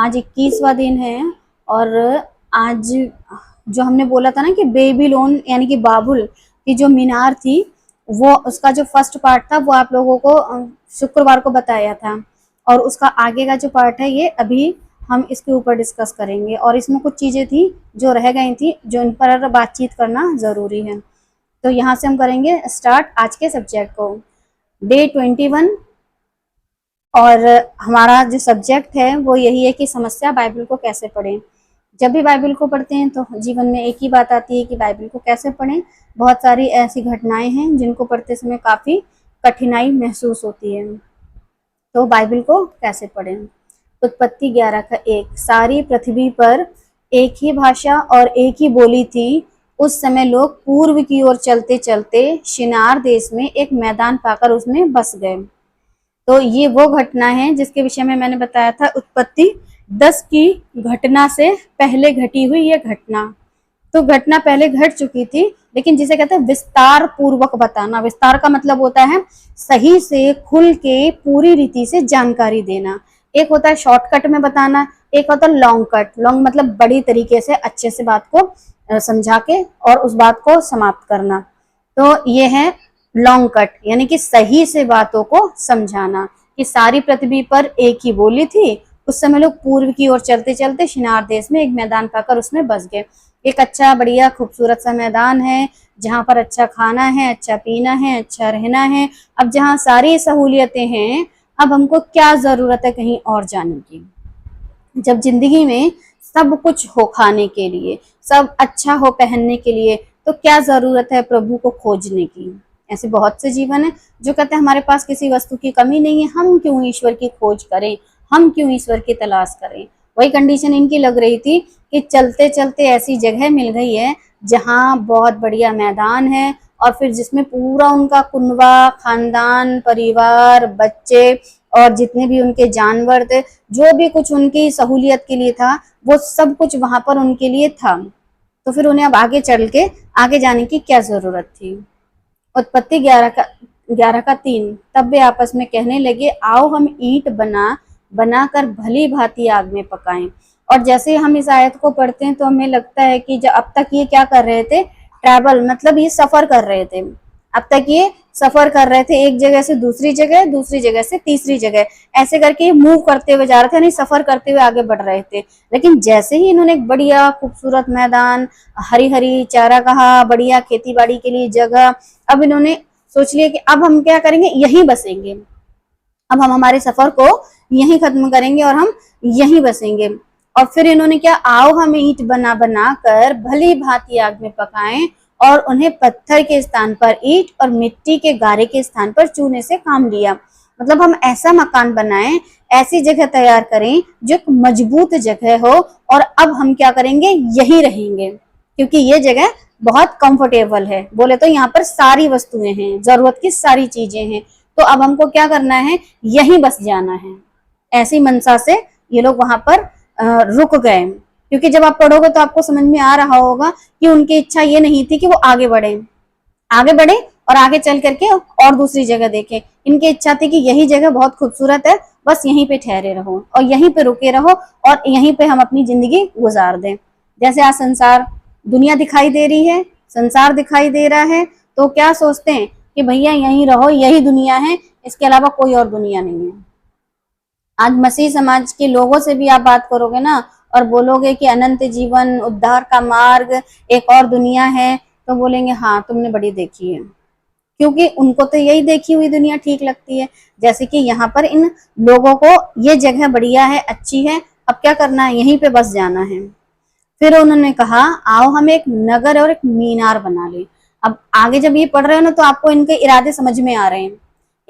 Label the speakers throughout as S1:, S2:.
S1: आज 21वां दिन है और आज जो हमने बोला था ना कि बेबीलोन यानी कि बाबुल की जो मीनार थी वो उसका जो फर्स्ट पार्ट था वो आप लोगों को शुक्रवार को बताया था और उसका आगे का जो पार्ट है ये अभी हम इसके ऊपर डिस्कस करेंगे और इसमें कुछ चीज़ें थी जो रह गई थी जो इन पर बातचीत करना ज़रूरी है। तो यहाँ से हम करेंगे स्टार्ट आज के सब्जेक्ट को। डे 21 और हमारा जो सब्जेक्ट है वो यही है कि समस्या बाइबल को कैसे पढ़ें। जब भी बाइबल को पढ़ते हैं तो जीवन में एक ही बात आती है कि बाइबल को कैसे पढ़ें। बहुत सारी ऐसी घटनाएं हैं जिनको पढ़ते समय काफ़ी कठिनाई महसूस होती है। तो बाइबल को कैसे पढ़ें। उत्पत्ति 11:1 सारी पृथ्वी पर एक ही भाषा और एक ही बोली थी। उस समय लोग पूर्व की ओर चलते चलते शिनार देश में एक मैदान पाकर उसमें बस गए। तो ये वो घटना है जिसके विषय में मैंने बताया था उत्पत्ति 10 की घटना से पहले घटी हुई ये घटना। तो घटना पहले घट चुकी थी लेकिन जिसे कहते हैं विस्तार पूर्वक बताना। विस्तार का मतलब होता है सही से खुल के पूरी रीति से जानकारी देना। एक होता है शॉर्टकट में बताना, एक होता है लॉन्ग कट। लॉन्ग मतलब बड़ी तरीके से अच्छे से बात को समझा के और उस बात को समाप्त करना। तो ये है लॉन्ग कट यानी कि सही से बातों को समझाना। कि सारी पृथ्वी पर एक ही बोली थी। उस समय लोग पूर्व की ओर चलते चलते शिनार देश में एक मैदान पाकर उसमें बस गए। एक अच्छा बढ़िया खूबसूरत सा मैदान है जहाँ पर अच्छा खाना है, अच्छा पीना है, अच्छा रहना है। अब जहाँ सारी सहूलियतें हैं अब हमको क्या जरूरत है कहीं और जाने की। जब जिंदगी में सब कुछ हो खाने के लिए, सब अच्छा हो पहनने के लिए, तो क्या जरूरत है प्रभु को खोजने की। ऐसे बहुत से जीवन है जो कहते हैं हमारे पास किसी वस्तु की कमी नहीं है, हम क्यों ईश्वर की खोज करें, हम क्यों ईश्वर की तलाश करें। वही कंडीशन इनकी लग रही थी कि चलते चलते ऐसी जगह मिल गई है जहाँ बहुत बढ़िया मैदान है और फिर जिसमें पूरा उनका कुनबा, खानदान, परिवार, बच्चे और जितने भी उनके जानवर थे, जो भी कुछ उनकी सहूलियत के लिए था वो सब कुछ वहां पर उनके लिए था। तो फिर उन्हें अब आगे चल के आगे जाने की क्या जरूरत थी। उत्पत्ति 11:3 तब वे आपस में कहने लगे आओ हम ईंट बनाकर भली भांति आग में पकाएं। और जैसे हम इस आयत को पढ़ते हैं तो हमें लगता है कि जब अब तक ये क्या कर रहे थे, ट्रैवल मतलब ये सफर कर रहे थे। अब तक ये सफर कर रहे थे एक जगह से दूसरी जगह, दूसरी जगह से तीसरी जगह, ऐसे करके मूव करते हुए जा रहे थे यानी सफर करते हुए आगे बढ़ रहे थे। लेकिन जैसे ही इन्होंने एक बढ़िया खूबसूरत मैदान, हरी हरी चारागाह, बढ़िया खेती बाड़ी के लिए जगह, अब इन्होंने सोच लिया कि अब हम क्या करेंगे, यहीं बसेंगे। अब हम हमारे सफर को यहीं खत्म करेंगे और हम यहीं बसेंगे। और फिर इन्होंने क्या, आओ हम ईंट बना कर भली भांति आग में पकाएं और उन्हें पत्थर के स्थान पर ईंट और मिट्टी के गारे के स्थान पर चूने से काम लिया। मतलब हम ऐसा मकान बनाएं, ऐसी जगह तैयार करें जो एक मजबूत जगह हो और अब हम क्या करेंगे, यही रहेंगे क्योंकि ये जगह बहुत कंफर्टेबल है। बोले तो यहाँ पर सारी वस्तुएं हैं, जरूरत की सारी चीजें हैं, तो अब हमको क्या करना है, यहीं बस जाना है। ऐसी मनसा से ये लोग वहां पर रुक गए। क्योंकि जब आप पढ़ोगे तो आपको समझ में आ रहा होगा कि उनकी इच्छा ये नहीं थी कि वो आगे बढ़े और आगे चल करके और दूसरी जगह देखें। इनकी इच्छा थी कि यही जगह बहुत खूबसूरत है, बस यहीं पे ठहरे रहो और यहीं पे रुके रहो और यहीं पे हम अपनी जिंदगी गुजार दें। जैसे आज संसार, दुनिया दिखाई दे रही है, संसार दिखाई दे रहा है, तो क्या सोचते हैं कि भैया यहीं रहो, यही दुनिया है, इसके अलावा कोई और दुनिया नहीं है। आज मसीह समाज के लोगों से भी आप बात करोगे ना और बोलोगे कि अनंत जीवन, उद्धार का मार्ग, एक और दुनिया है, तो बोलेंगे हाँ तुमने बड़ी देखी है। क्योंकि उनको तो यही देखी हुई दुनिया ठीक लगती है। जैसे कि यहाँ पर इन लोगों को ये जगह बढ़िया है, अच्छी है, अब क्या करना है, यहीं पे बस जाना है। फिर उन्होंने कहा आओ हम एक नगर और एक मीनार बना ले। अब आगे जब ये पढ़ रहे हो ना तो आपको इनके इरादे समझ में आ रहे हैं।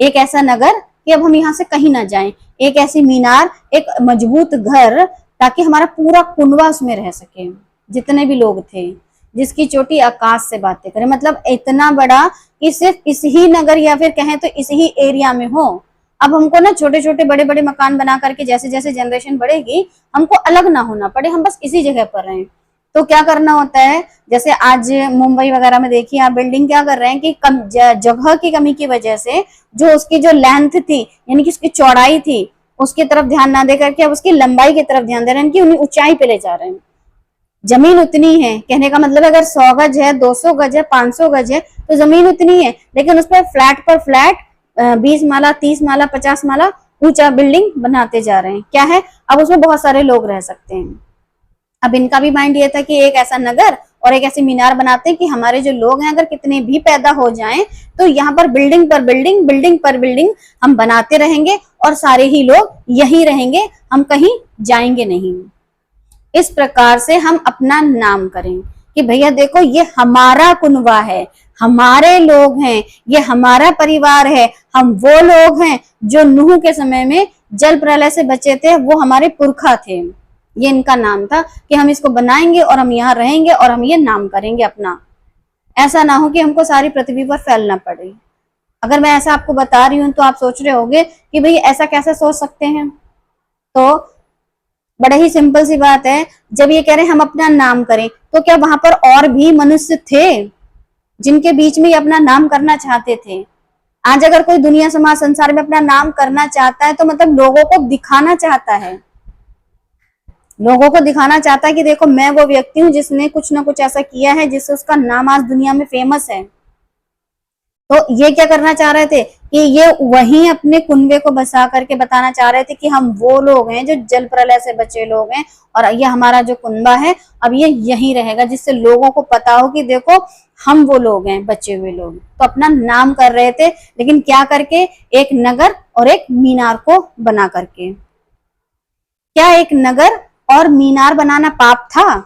S1: एक ऐसा नगर कि अब हम यहाँ से कहीं ना जाएं, एक ऐसी मीनार, एक मजबूत घर ताकि हमारा पूरा कुनबा उसमें रह सके, जितने भी लोग थे, जिसकी चोटी आकाश से बातें करे। मतलब इतना बड़ा कि सिर्फ इस ही नगर या फिर कहें तो इस ही एरिया में हो। अब हमको ना छोटे छोटे बड़े बड़े मकान बना करके जैसे जैसे जनरेशन बढ़ेगी हमको अलग ना होना पड़े, हम बस इसी जगह पर रहें। तो क्या करना होता है, जैसे आज मुंबई वगैरह में देखिए आप बिल्डिंग क्या कर रहे हैं कि जगह की कमी की वजह से जो उसकी जो लेंथ थी यानी कि उसकी चौड़ाई थी उसकी तरफ ध्यान ना दे करके अब उसकी लंबाई की तरफ ध्यान दे रहे हैं कि उन्हें ऊंचाई पे ले जा रहे हैं। जमीन उतनी है, कहने का मतलब अगर 100 गज है, 200 गज है, 500 गज है तो जमीन उतनी है, लेकिन उस पर फ्लैट 20 माला, 30 माला, 50 माला ऊंचा बिल्डिंग बनाते जा रहे हैं। क्या है, अब उसमें बहुत सारे लोग रह सकते हैं। अब इनका भी माइंड ये था कि एक ऐसा नगर और एक ऐसी मीनार बनाते हैं कि हमारे जो लोग हैं अगर कितने भी पैदा हो जाएं तो यहाँ पर बिल्डिंग पर बिल्डिंग, बिल्डिंग पर बिल्डिंग हम बनाते रहेंगे और सारे ही लोग यही रहेंगे, हम कहीं जाएंगे नहीं। इस प्रकार से हम अपना नाम करें कि भैया देखो ये हमारा कुनबा है, हमारे लोग हैं, ये हमारा परिवार है, हम वो लोग हैं जो नूह के समय में जल प्रलय से बचे थे, वो हमारे पुरखा थे। ये इनका नाम था कि हम इसको बनाएंगे और हम यहाँ रहेंगे और हम ये नाम करेंगे अपना। ऐसा ना हो कि हमको सारी पृथ्वी पर फैलना पड़े। अगर मैं ऐसा आपको बता रही हूं तो आप सोच रहे होंगे कि भाई ऐसा कैसे सोच सकते हैं, तो बड़ा ही सिंपल सी बात है। जब ये कह रहे हैं हम अपना नाम करें, तो क्या वहां पर और भी मनुष्य थे जिनके बीच में ये अपना नाम करना चाहते थे? आज अगर कोई दुनिया समाज संसार में अपना नाम करना चाहता है तो मतलब लोगों को दिखाना चाहता है, लोगों को दिखाना चाहता है कि देखो मैं वो व्यक्ति हूं जिसने कुछ ना कुछ ऐसा किया है जिससे उसका नाम आज दुनिया में फेमस है। तो ये क्या करना चाह रहे थे कि ये वहीं अपने कुनबे को बसा करके बताना चाह रहे थे कि हम वो लोग हैं जो जल प्रलय से बचे लोग हैं और ये हमारा जो कुनबा है अब ये यहीं रहेगा, जिससे लोगों को पता हो कि देखो हम वो लोग हैं, बचे हुए लोग। तो अपना नाम कर रहे थे, लेकिन क्या करके? एक नगर और एक मीनार को बना करके। क्या एक नगर और मीनार बनाना पाप था?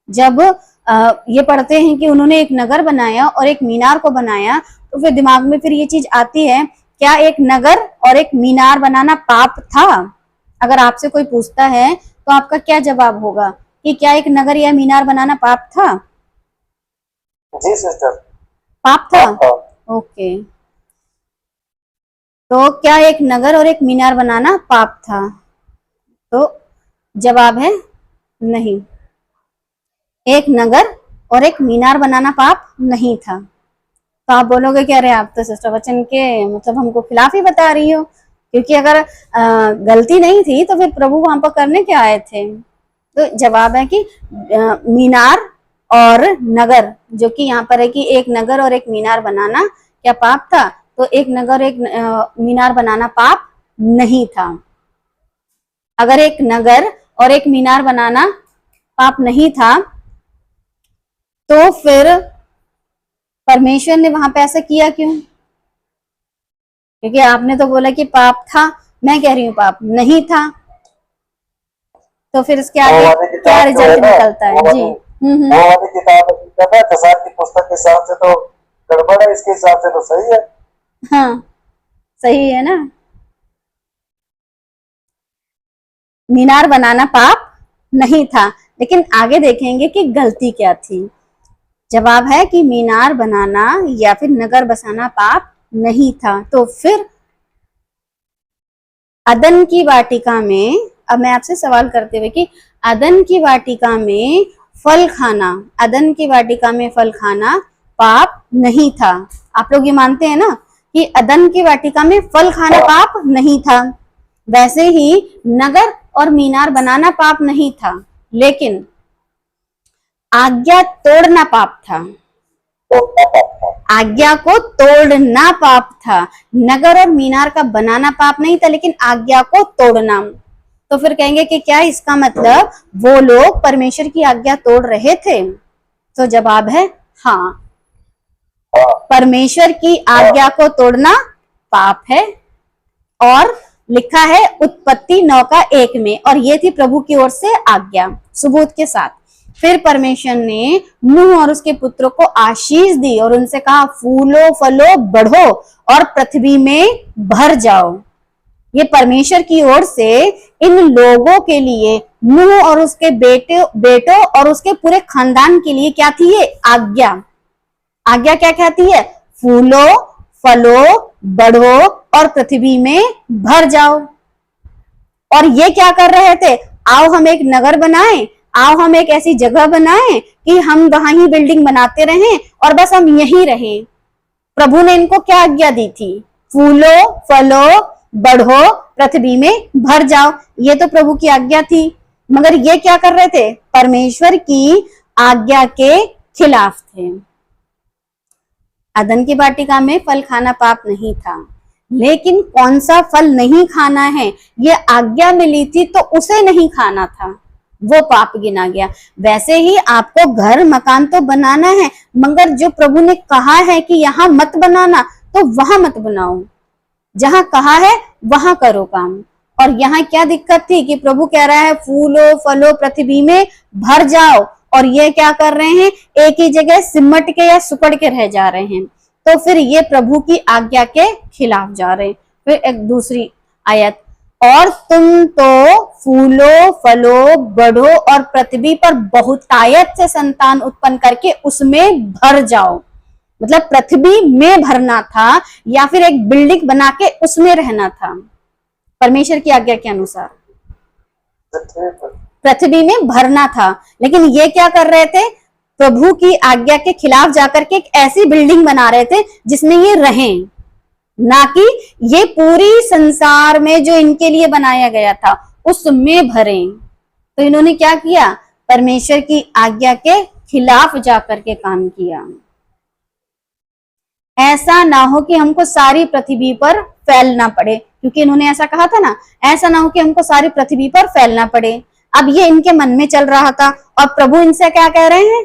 S1: जब ये पढ़ते हैं कि उन्होंने एक नगर बनाया और एक मीनार को बनाया, तो फिर दिमाग में फिर ये चीज आती है, क्या एक नगर और एक मीनार बनाना पाप था? अगर आपसे कोई पूछता है तो आपका क्या जवाब होगा कि क्या एक नगर या मीनार बनाना पाप था?
S2: जी सिस्टर,
S1: पाप था। ओके, तो क्या एक नगर और एक मीनार बनाना पाप था? तो जवाब है नहीं, एक नगर और एक मीनार बनाना पाप नहीं था। तो आप बोलोगे कि अरे आप तो सिस्टर वचन के मतलब हमको खिलाफ ही बता रही हो, क्योंकि अगर गलती नहीं थी तो फिर प्रभु वहां पर करने क्या आए थे? तो जवाब है कि मीनार और नगर, जो कि यहाँ पर है कि एक नगर और एक मीनार बनाना क्या पाप था? तो एक नगर एक मीनार बनाना पाप नहीं था। अगर एक नगर और एक मीनार बनाना पाप नहीं था तो फिर परमेश्वर ने वहां पे ऐसा किया क्यों? क्योंकि आपने तो बोला कि पाप था, मैं कह रही हूँ पाप नहीं था, तो फिर इसके आगे क्या रिजल्ट निकलता है? जी
S2: वो वाली किताब है कसार की पुस्तक के हिसाब से तो गड़बड़ है, इसके हिसाब से तो सही है।
S1: हाँ सही है ना। मीनार बनाना पाप नहीं था, लेकिन आगे देखेंगे कि गलती क्या थी। जवाब है कि मीनार बनाना या फिर नगर बसाना पाप नहीं था। तो फिर अदन की वाटिका में, अब मैं आपसे सवाल करते हुए कि अदन की वाटिका में फल खाना, अदन की वाटिका में फल खाना पाप नहीं था। आप लोग ये मानते हैं ना कि अदन की वाटिका में फल खाना पाप नहीं था। वैसे ही नगर और मीनार बनाना पाप नहीं था, लेकिन आज्ञा तोड़ना पाप था। आज्ञा को तोड़ना पाप था। नगर और मीनार का बनाना पाप नहीं था, लेकिन आज्ञा को तोड़ना। तो फिर कहेंगे कि क्या इसका मतलब वो लोग परमेश्वर की आज्ञा तोड़ रहे थे? तो जवाब है हाँ, परमेश्वर की आज्ञा को तोड़ना पाप है। और लिखा है उत्पत्ति 9:1 में, और ये थी प्रभु की ओर से आज्ञा सबूत के साथ। फिर परमेश्वर ने नूह और उसके पुत्रों को आशीष दी और उनसे कहा फूलो फलो बढ़ो और पृथ्वी में भर जाओ। ये परमेश्वर की ओर से इन लोगों के लिए, नूह और उसके बेटों और उसके पूरे खानदान के लिए क्या थी? ये आज्ञा। आज्ञा क्या कहती है? फूलो फलो बढ़ो और पृथ्वी में भर जाओ। और ये क्या कर रहे थे? आओ हम एक नगर बनाएं, आओ हम एक ऐसी जगह बनाएं कि हम वहां ही बिल्डिंग बनाते रहें और बस हम यहीं रहें। प्रभु ने इनको क्या आज्ञा दी थी? फूलो फलो बढ़ो, पृथ्वी में भर जाओ। ये तो प्रभु की आज्ञा थी, मगर ये क्या कर रहे थे? परमेश्वर की आज्ञा के खिलाफ थे। अदन की वाटिका में फल खाना पाप नहीं था, लेकिन कौन सा फल नहीं खाना है, ये आज्ञा मिली थी तो उसे नहीं खाना था, वो पाप गिना गया। वैसे ही आपको घर मकान तो बनाना है, मगर जो प्रभु ने कहा है कि यहाँ मत बनाना, तो वहां मत बनाओ। जहां कहा है वहां करो काम। और यहाँ क्या दिक्कत थी कि प्रभु कह रहा है फूलो फलो पृथ्वी में भर जाओ, और ये क्या कर रहे हैं? एक ही जगह सिमट के या सुकड़ के रह जा रहे हैं। तो फिर ये प्रभु की आज्ञा के खिलाफ जा रहे हैं। फिर एक दूसरी आयत, और तुम तो फूलो फलो बढ़ो और पृथ्वी पर बहुतायत से संतान उत्पन्न करके उसमें भर जाओ। मतलब पृथ्वी में भरना था, या फिर एक बिल्डिंग बना के उसमें रहना था परमेश्वर की आज्ञा के अनुसार। पृथ्वी में भरना था, लेकिन ये क्या कर रहे थे? प्रभु की आज्ञा के खिलाफ जाकर के एक ऐसी बिल्डिंग बना रहे थे जिसमें ये रहें, ना कि ये पूरी संसार में जो इनके लिए बनाया गया था उसमें भरें। तो इन्होंने क्या किया? परमेश्वर की आज्ञा के खिलाफ जाकर के काम किया। ऐसा ना हो कि हमको सारी पृथ्वी पर फैलना पड़े, क्योंकि इन्होंने ऐसा कहा था ना, ऐसा ना हो कि हमको सारी पृथ्वी पर फैलना पड़े। अब ये इनके मन में चल रहा था, और प्रभु इनसे क्या कह रहे हैं?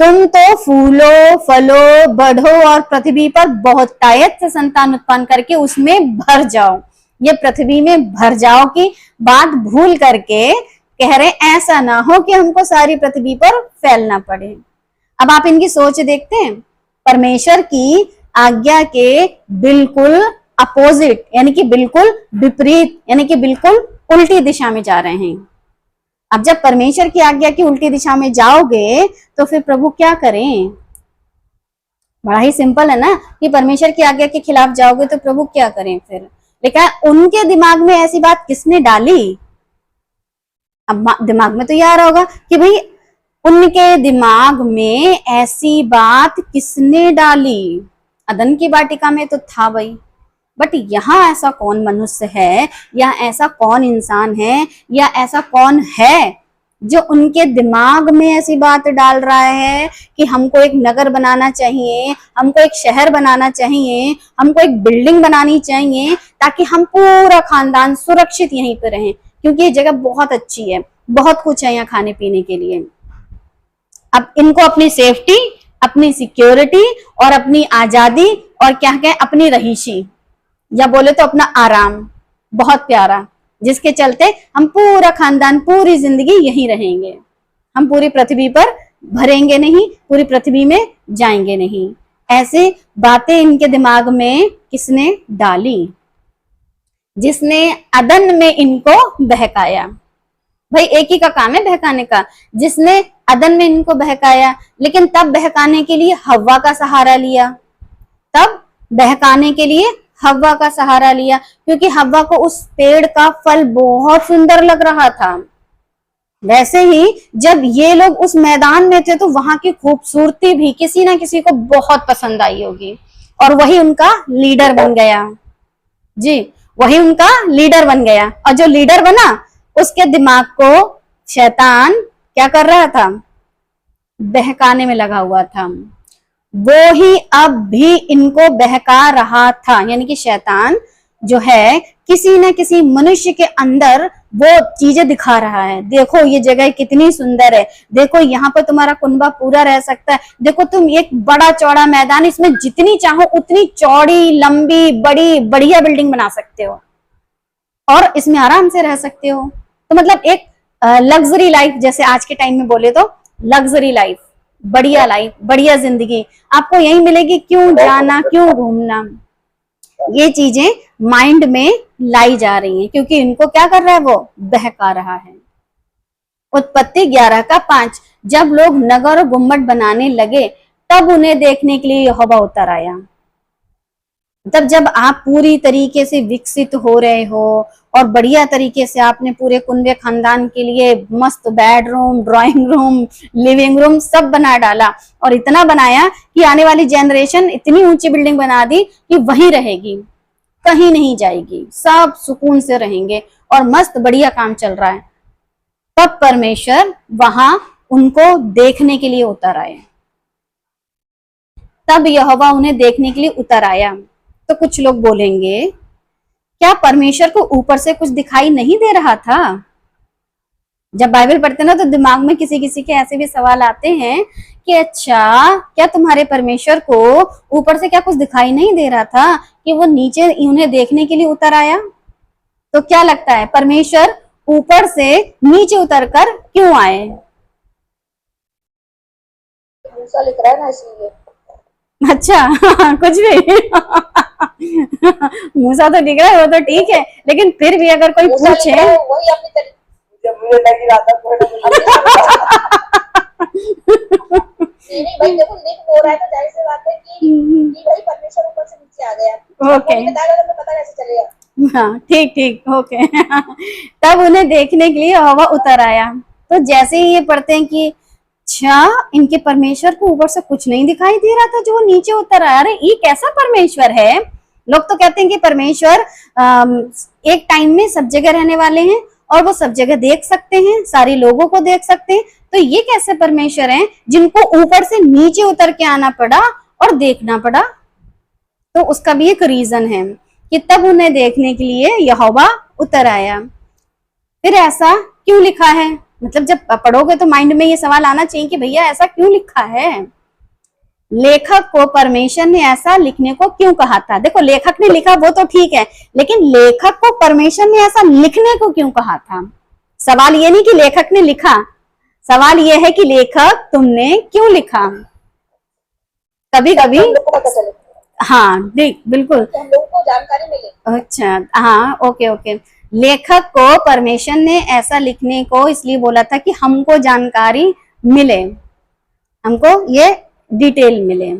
S1: तुम तो फूलो फलो बढ़ो और पृथ्वी पर बहुतायत से संतान उत्पन्न करके उसमें भर जाओ। ये पृथ्वी में भर जाओ की बात भूल करके कह रहे ऐसा ना हो कि हमको सारी पृथ्वी पर फैलना पड़े। अब आप इनकी सोच देखते हैं, परमेश्वर की आज्ञा के बिल्कुल अपोजिट, यानी कि बिल्कुल विपरीत, यानी कि बिल्कुल उल्टी दिशा में जा रहे हैं। अब जब परमेश्वर की आज्ञा की उल्टी दिशा में जाओगे तो फिर प्रभु क्या करें? बड़ा ही सिंपल है ना, कि परमेश्वर की आज्ञा के खिलाफ जाओगे तो प्रभु क्या करें फिर? लेकिन उनके दिमाग में ऐसी बात किसने डाली? अब दिमाग में तो ये आ रहा होगा कि भाई उनके दिमाग में ऐसी बात किसने डाली? अदन की वाटिका में तो था भाई, बट यहाँ ऐसा कौन मनुष्य है, या ऐसा कौन इंसान है, या ऐसा कौन है जो उनके दिमाग में ऐसी बात डाल रहा है कि हमको एक नगर बनाना चाहिए, हमको एक शहर बनाना चाहिए, हमको एक बिल्डिंग बनानी चाहिए ताकि हम पूरा खानदान सुरक्षित यहीं पे रहें, क्योंकि ये जगह बहुत अच्छी है, बहुत कुछ है यहाँ खाने पीने के लिए। अब इनको अपनी सेफ्टी, अपनी सिक्योरिटी और अपनी आजादी, और क्या कहें अपनी रहीशी, या बोले तो अपना आराम बहुत प्यारा, जिसके चलते हम पूरा खानदान पूरी जिंदगी यहीं रहेंगे। हम पूरी पृथ्वी पर भरेंगे नहीं, पूरी पृथ्वी में जाएंगे नहीं। ऐसे बातें इनके दिमाग में किसने डाली? जिसने अदन में इनको बहकाया। भाई एक ही का काम है बहकाने का, जिसने अदन में इनको बहकाया, लेकिन तब बहकाने के लिए हव्वा का सहारा लिया। तब बहकाने के लिए हव्वा का सहारा लिया, क्योंकि हव्वा को उस पेड़ का फल बहुत सुंदर लग रहा था। वैसे ही जब ये लोग उस मैदान में थे तो वहां की खूबसूरती भी किसी ना किसी को बहुत पसंद आई होगी, और वही उनका लीडर बन गया। जी, वही उनका लीडर बन गया। और जो लीडर बना उसके दिमाग को शैतान क्या कर रहा था? बहकाने में लगा हुआ था। वो ही अब भी इनको बहका रहा था, यानी कि शैतान जो है किसी न किसी मनुष्य के अंदर वो चीजें दिखा रहा है। देखो ये जगह कितनी सुंदर है, देखो यहाँ पर तुम्हारा कुनबा पूरा रह सकता है, देखो तुम एक बड़ा चौड़ा मैदान, इसमें जितनी चाहो उतनी चौड़ी लंबी बड़ी बढ़िया बिल्डिंग बना सकते हो और इसमें आराम से रह सकते हो। तो मतलब एक लग्जरी लाइफ, जैसे आज के टाइम में बोले तो लग्जरी लाइफ, बढ़िया लाइफ, बढ़िया जिंदगी आपको यही मिलेगी। क्यों जाना, क्यों घूमना? ये चीजें माइंड में लाई जा रही हैं, क्योंकि इनको क्या कर रहा है? वो बहका रहा है। उत्पत्ति 11:5, जब लोग नगर और गुम्बद बनाने लगे तब उन्हें देखने के लिए यहोवा उतर आया। तब जब आप पूरी तरीके से विकसित हो रहे हो और बढ़िया तरीके से आपने पूरे कुनबे खानदान के लिए मस्त bedroom, drawing room, living room सब बना डाला, और इतना बनाया कि आने वाली जनरेशन इतनी ऊंची बिल्डिंग बना दी कि वहीं रहेगी, कहीं नहीं जाएगी, सब सुकून से रहेंगे और मस्त बढ़िया काम चल रहा है। तब परमेश्वर वहां उनको देखने के लिए उतर आए। तब यहोवा उन्हें देखने के लिए उतर आया। तो कुछ लोग बोलेंगे, क्या परमेश्वर को ऊपर से कुछ दिखाई नहीं दे रहा था? जब बाइबल पढ़ते ना तो दिमाग में किसी किसी के ऐसे भी सवाल आते हैं कि अच्छा, क्या तुम्हारे परमेश्वर को ऊपर से क्या कुछ दिखाई नहीं दे रहा था कि वो नीचे उन्हें देखने के लिए उतर आया? तो क्या लगता है, परमेश्वर ऊपर से नीचे उतर कर क्यों आए?
S3: मूसा लिख रहा है ना इसलिए।
S1: अच्छा कुछ भी मूसा तो दिख रहा है, वो तो ठीक है, लेकिन फिर भी अगर कोई
S3: मूसा लिख
S1: पूछे
S3: रहा है, वही अपनी तरीके
S2: मुझे लगी रहा था
S3: नहीं भाई, देखो लिख हो रहा है तो जाहिर सी बात है कि भाई परमेश्वर ऊपर से नीचे आ गया।
S1: ओके,
S3: बताएगा तो पता कैसे चलेगा।
S1: हाँ ठीक ठीक, ओके तब उन्हें देखने के लिए यहोवा उतर आया। तो जैसे ही ये पढ़ते हैं कि अच्छा, इनके परमेश्वर को ऊपर से कुछ नहीं दिखाई दे रहा था जो वो नीचे उतर आया, अरे ये कैसा परमेश्वर है? लोग तो कहते हैं कि परमेश्वर एक टाइम में सब जगह रहने वाले हैं और वो सब जगह देख सकते हैं, सारे लोगों को देख सकते हैं। तो ये कैसे परमेश्वर हैं जिनको ऊपर से नीचे उतर के आना पड़ा और देखना पड़ा? तो उसका भी एक रीजन है कि तब उन्हें देखने के लिए यहोवा उतर आया। फिर ऐसा क्यों लिखा है? मतलब जब पढ़ोगे तो माइंड में ये सवाल आना चाहिए कि भैया ऐसा क्यों लिखा है? लेखक को परमेश्वर ने ऐसा लिखने को क्यों कहा था? देखो, लेखक ने लिखा वो तो ठीक है, लेकिन लेखक को परमेश्वर ने ऐसा लिखने को क्यों कहा था? सवाल ये नहीं कि लेखक ने लिखा, सवाल ये है कि लेखक तुमने क्यों लिखा? कभी कभी
S3: हम लोग को पता चले,
S1: हाँ देख, बिल्कुल,
S3: तो हम लोगों को जानकारी मिले।
S1: अच्छा हाँ, ओके ओके। लेखक को परमेश्वर ने ऐसा लिखने को इसलिए बोला था कि हमको जानकारी मिले, हमको ये डिटेल मिले।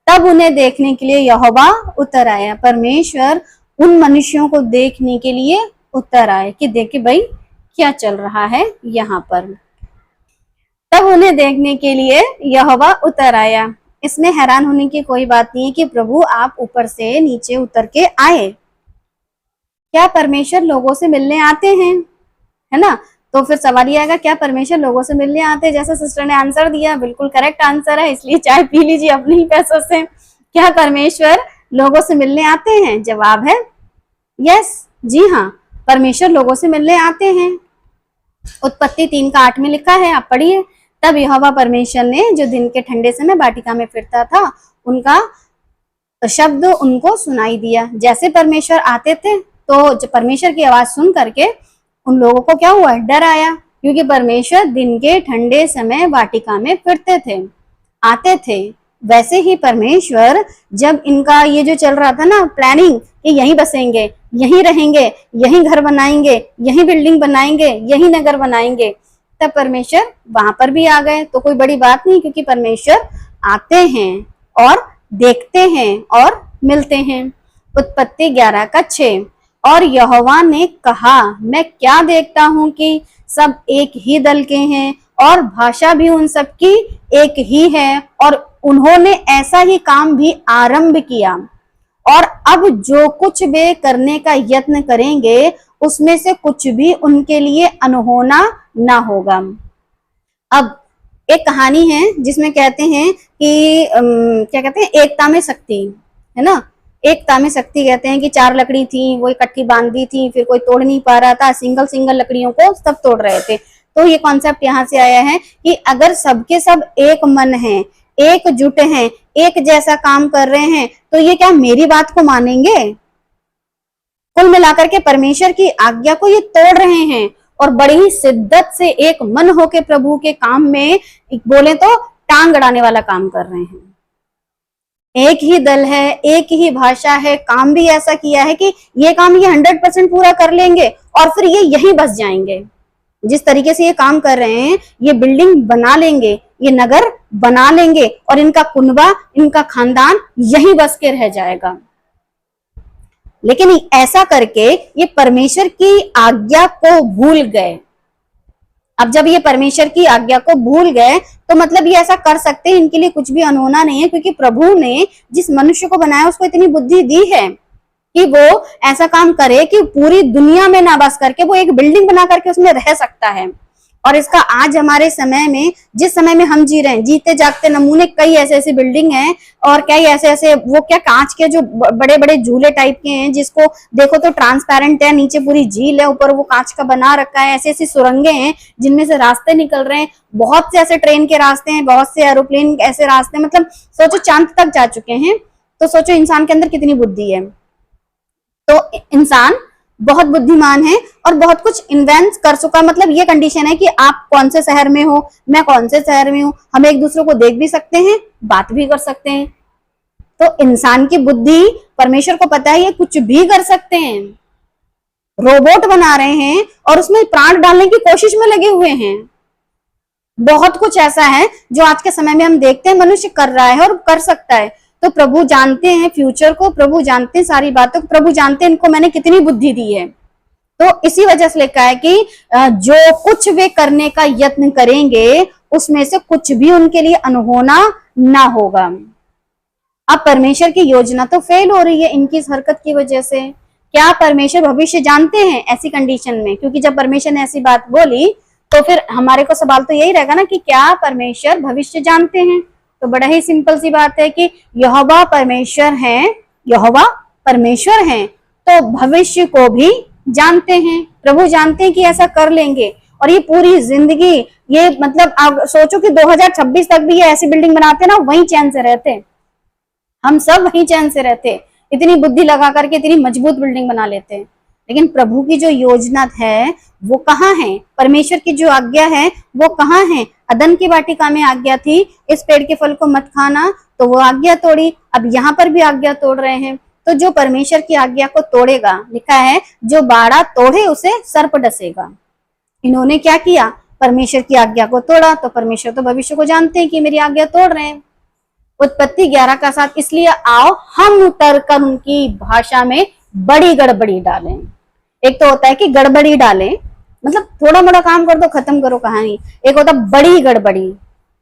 S1: तब उन्हें देखने के लिए यहोवा उतर आया। परमेश्वर उन मनुष्यों को देखने के लिए उतर आए कि देखे भाई क्या चल रहा है यहाँ पर। तब उन्हें देखने के लिए यहोवा उतर आया। इसमें हैरान होने की कोई बात नहीं है कि प्रभु आप ऊपर से नीचे उतर के आए। क्या परमेश्वर लोगों से मिलने आते हैं? है ना? तो फिर सवाल ये आएगा, क्या परमेश्वर लोगों से मिलने आते हैं? जैसा सिस्टर ने आंसर दिया, बिल्कुल करेक्ट आंसर है, इसलिए चाय पी लीजिए अपने ही पैसों से। क्या परमेश्वर लोगों से मिलने आते हैं? जवाब है यस, जी हाँ, परमेश्वर लोगों से मिलने आते हैं। उत्पत्ति 3:8 में लिखा है, आप पढ़िए। तब यहोवा परमेश्वर ने जो दिन के ठंडे समय वाटिका में फिरता था, उनका शब्द उनको सुनाई दिया। जैसे परमेश्वर आते थे तो जब परमेश्वर की आवाज सुन करके उन लोगों को क्या हुआ? डर आया, क्योंकि परमेश्वर दिन के ठंडे समय वाटिका में फिरते थे, आते थे। वैसे ही परमेश्वर जब इनका ये जो चल रहा था ना प्लानिंग कि यहीं बसेंगे, यहीं रहेंगे, यहीं घर बनाएंगे, यहीं बिल्डिंग बनाएंगे, यहीं नगर बनाएंगे, तब परमेश्वर वहां पर भी आ गए। तो कोई बड़ी बात नहीं, क्योंकि परमेश्वर आते हैं और देखते हैं और मिलते हैं। उत्पत्ति 11:6, और यहोवा ने कहा, मैं क्या देखता हूं कि सब एक ही दल के हैं और भाषा भी उन सबकी एक ही है, और उन्होंने ऐसा ही काम भी आरंभ किया, और अब जो कुछ वे करने का यत्न करेंगे उसमें से कुछ भी उनके लिए अनहोना ना होगा। अब एक कहानी है जिसमें कहते हैं कि क्या कहते हैं, एकता में शक्ति, है ना? एकता में शक्ति कहते हैं कि 4 लकड़ी थी, वो इकट्ठी बांध दी थी, फिर कोई तोड़ नहीं पा रहा था, सिंगल सिंगल लकड़ियों को सब तोड़ रहे थे। तो ये कॉन्सेप्ट यहाँ से आया है कि अगर सबके सब एक मन है, एकजुट हैं, एक जैसा काम कर रहे हैं, तो ये क्या मेरी बात को मानेंगे? कुल मिलाकर के परमेश्वर की आज्ञा को ये तोड़ रहे हैं और बड़ी ही शिद्दत से एक मन होके प्रभु के काम में, बोले तो टांग अड़ाने वाला काम कर रहे हैं। एक ही दल है, एक ही भाषा है, काम भी ऐसा किया है कि ये काम ये 100% पूरा कर लेंगे और फिर ये यहीं बस जाएंगे। जिस तरीके से ये काम कर रहे हैं, ये बिल्डिंग बना लेंगे, ये नगर बना लेंगे और इनका कुनबा, इनका खानदान यहीं बस के रह जाएगा। लेकिन ऐसा करके ये परमेश्वर की आज्ञा को भूल गए। अब जब ये परमेश्वर की आज्ञा को भूल गए तो मतलब ये ऐसा कर सकते हैं, इनके लिए कुछ भी अनहोना नहीं है, क्योंकि प्रभु ने जिस मनुष्य को बनाया उसको इतनी बुद्धि दी है कि वो ऐसा काम करे कि पूरी दुनिया में ना बस करके वो एक बिल्डिंग बना करके उसमें रह सकता है। और इसका आज हमारे समय में, जिस समय में हम जी रहे हैं, जीते जागते नमूने कई ऐसे ऐसे बिल्डिंग हैं और कई ऐसे ऐसे वो क्या कांच के जो बड़े बड़े झूले टाइप के हैं, जिसको देखो तो ट्रांसपेरेंट है, नीचे पूरी झील है, ऊपर वो कांच का बना रखा है, ऐसी ऐसी सुरंगें हैं जिनमें से रास्ते निकल रहे हैं, बहुत से ऐसे ट्रेन के रास्ते हैं, बहुत से एरोप्लेन ऐसे रास्ते, मतलब सोचो चांद तक जा चुके हैं। तो सोचो इंसान के अंदर कितनी बुद्धि है। तो इंसान बहुत बुद्धिमान है और बहुत कुछ इन्वेंट कर चुका। मतलब ये कंडीशन है कि आप कौन से शहर में हो, मैं कौन से शहर में हूं, हम एक दूसरे को देख भी सकते हैं, बात भी कर सकते हैं। तो इंसान की बुद्धि, परमेश्वर को पता है ये कुछ भी कर सकते हैं। रोबोट बना रहे हैं और उसमें प्राण डालने की कोशिश में लगे हुए हैं। बहुत कुछ ऐसा है जो आज के समय में हम देखते हैं मनुष्य कर रहा है और कर सकता है। तो प्रभु जानते हैं फ्यूचर को, प्रभु जानते हैं सारी बातों को, प्रभु जानते हैं इनको मैंने कितनी बुद्धि दी है। तो इसी वजह से लिखा है कि जो कुछ वे करने का यत्न करेंगे उसमें से कुछ भी उनके लिए अनहोना ना होगा। अब परमेश्वर की योजना तो फेल हो रही है इनकी इस हरकत की वजह से। क्या परमेश्वर भविष्य जानते हैं ऐसी कंडीशन में? क्योंकि जब परमेश्वर ने ऐसी बात बोली तो फिर हमारे को सवाल तो यही रहेगा ना कि क्या परमेश्वर भविष्य जानते हैं? तो बड़ा ही सिंपल सी बात है कि यहोवा परमेश्वर हैं, यहोवा परमेश्वर हैं तो भविष्य को भी जानते हैं। प्रभु जानते हैं कि ऐसा कर लेंगे और ये पूरी जिंदगी, ये मतलब आप सोचो कि 2026 तक भी ये ऐसी बिल्डिंग बनाते ना, वहीं चैन से रहते, हम सब वहीं चैन से रहते, इतनी बुद्धि लगा करके इतनी मजबूत बिल्डिंग बना लेते। लेकिन प्रभु की जो योजना है वो कहाँ है? परमेश्वर की जो आज्ञा है वो कहाँ है? अदन की वाटिका में आज्ञा थी इस पेड़ के फल को मत खाना, तो वो आज्ञा तोड़ी। अब यहाँ पर भी आज्ञा तोड़ रहे हैं। तो जो परमेश्वर की आज्ञा को तोड़ेगा, लिखा है जो बाड़ा तोड़े उसे सर्प डसेगा। इन्होंने क्या किया? परमेश्वर की आज्ञा को तोड़ा। तो परमेश्वर तो भविष्य को जानते हैं कि मेरी आज्ञा तोड़ रहे हैं। उत्पत्ति 11 का 7, इसलिए आओ हम उतर कर उनकी भाषा में बड़ी गड़बड़ी डालें। एक तो होता है कि गड़बड़ी डालें, मतलब थोड़ा मोड़ा काम कर दो खत्म करो कहानी। एक होता बड़ी गड़बड़ी,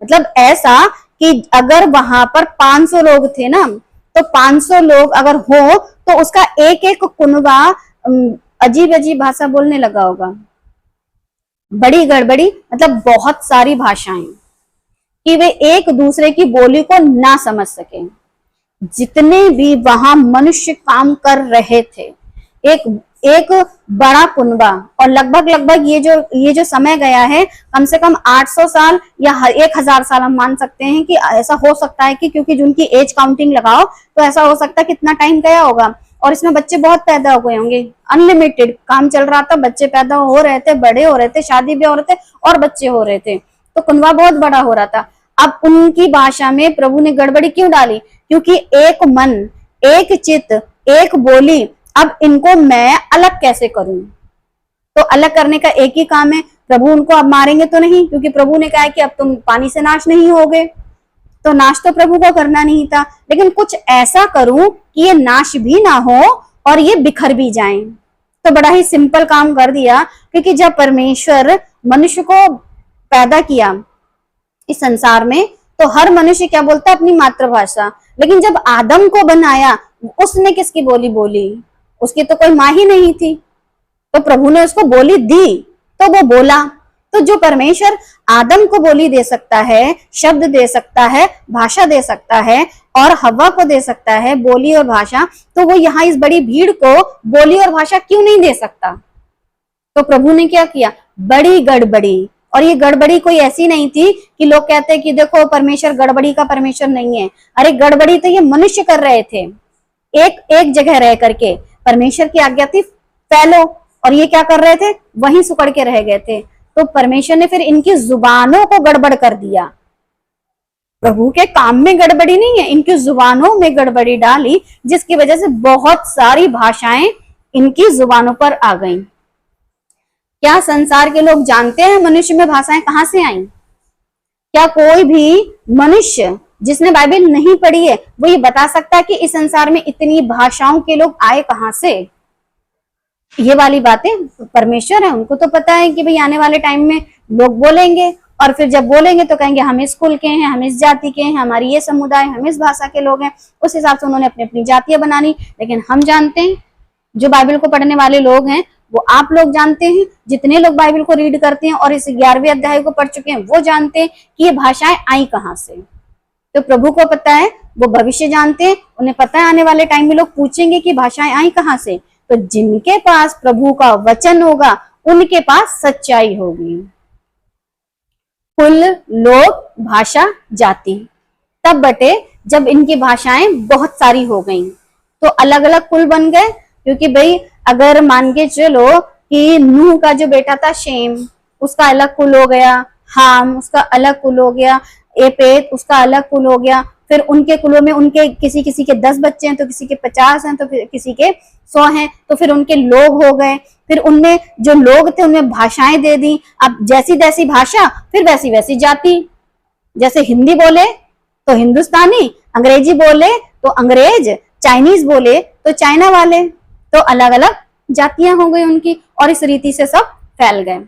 S1: मतलब ऐसा कि अगर वहां पर 500 लोग थे ना, तो 500 लोग अगर हो तो उसका एक एक कुनबा अजीब अजीब भाषा बोलने लगा होगा। बड़ी गड़बड़ी मतलब बहुत सारी भाषाएं कि वे एक दूसरे की बोली को ना समझ सके। जितने भी वहां मनुष्य काम कर रहे थे, एक बड़ा कुनबा, और लगभग ये जो समय गया है कम से कम 800 साल या 1000 साल हम मान सकते हैं कि ऐसा हो सकता है कि क्योंकि जिनकी एज काउंटिंग लगाओ तो ऐसा हो सकता है कितना टाइम गया होगा। और इसमें बच्चे बहुत पैदा हो गए होंगे, अनलिमिटेड काम चल रहा था, बच्चे पैदा हो रहे थे, बड़े हो रहे थे, शादी भी हो रहे थे और बच्चे हो रहे थे, तो कुनबा बहुत बड़ा हो रहा था। अब उनकी भाषा में प्रभु ने गड़बड़ी क्यों डाली? क्योंकि एक मन, एक चित्त, एक बोली, अब इनको मैं अलग कैसे करूं? तो अलग करने का एक ही काम है। प्रभु उनको अब मारेंगे तो नहीं, क्योंकि प्रभु ने कहा है कि अब तुम पानी से नाश नहीं होगे, तो नाश तो प्रभु को करना नहीं था, लेकिन कुछ ऐसा करूं कि ये नाश भी ना हो और ये बिखर भी जाएं। तो बड़ा ही सिंपल काम कर दिया, क्योंकि जब परमेश्वर मनुष्य को पैदा किया इस संसार में तो हर मनुष्य क्या बोलता है? अपनी मातृभाषा। लेकिन जब आदम को बनाया उसने किसकी बोली बोली? उसकी तो कोई माँ ही नहीं थी, तो प्रभु ने उसको बोली दी तो वो बोला। तो जो परमेश्वर आदम को बोली दे सकता है, शब्द दे सकता है, भाषा दे सकता है और हवा को दे सकता है बोली और भाषा, तो वो यहाँ इस बड़ी भीड़ को बोली और भाषा क्यों नहीं दे सकता? तो प्रभु ने क्या किया? बड़ी गड़बड़ी। और ये गड़बड़ी कोई ऐसी नहीं थी कि लोग कहते हैं कि देखो परमेश्वर गड़बड़ी का परमेश्वर नहीं है। अरे गड़बड़ी तो ये मनुष्य कर रहे थे, एक जगह रह करके। परमेश्वर की आज्ञा थी फैलो, और ये क्या कर रहे थे? वहीं सुकड़ के रह गए थे। तो परमेश्वर ने फिर इनकी जुबानों को गड़बड़ कर दिया। प्रभु के काम में गड़बड़ी नहीं है, इनकी जुबानों में गड़बड़ी डाली, जिसकी वजह से बहुत सारी भाषाएं इनकी जुबानों पर आ गईं। क्या संसार के लोग जानते हैं मनुष्य में भाषाएं कहां से आई? क्या कोई भी मनुष्य जिसने बाइबल नहीं पढ़ी है वो ये बता सकता है कि इस संसार में इतनी भाषाओं के लोग आए कहां से? ये वाली बातें परमेश्वर है, उनको तो पता है कि भाई आने वाले टाइम में लोग बोलेंगे और फिर जब बोलेंगे तो कहेंगे हम इस कुल के हैं, हम इस जाति के हैं, हमारी ये समुदाय, हम इस भाषा के लोग हैं। उस हिसाब से उन्होंने अपनी अपनी जातियां बनानी। लेकिन हम जानते हैं, जो बाइबल को पढ़ने वाले लोग हैं, वो आप लोग जानते हैं, जितने लोग बाइबल को रीड करते हैं और इस 11वें अध्याय को पढ़ चुके हैं, वो जानते हैं कि ये भाषाएं आई कहां से। तो प्रभु को पता है, वो भविष्य जानते हैं, उन्हें पता है आने वाले टाइम में लोग पूछेंगे कि भाषाएं आई कहां से। तो जिनके पास प्रभु का वचन होगा, उनके पास सच्चाई होगी। कुल, लोग, भाषा, जाति, तब बटे जब इनकी भाषाएं बहुत सारी हो गई तो अलग अलग कुल बन गए। क्योंकि भाई अगर मान के चलो कि नूह का जो बेटा था शेम, उसका अलग कुल हो गया, हाम उसका अलग कुल हो गया, एपेत उसका अलग कुल हो गया, फिर उनके कुलों में उनके किसी किसी के 10 बच्चे हैं, तो किसी के 50 हैं, तो फिर किसी के 100 हैं, तो फिर उनके लोग हो गए। फिर उनमें जो लोग थे उनमें भाषाएं दे दी। अब जैसी जैसी भाषा फिर वैसी वैसी जाति। जैसे हिंदी बोले तो हिंदुस्तानी, अंग्रेजी बोले तो अंग्रेज, चाइनीज बोले तो चाइना वाले, तो अलग अलग जातियां हो गई उनकी, और इस रीति से सब फैल गए।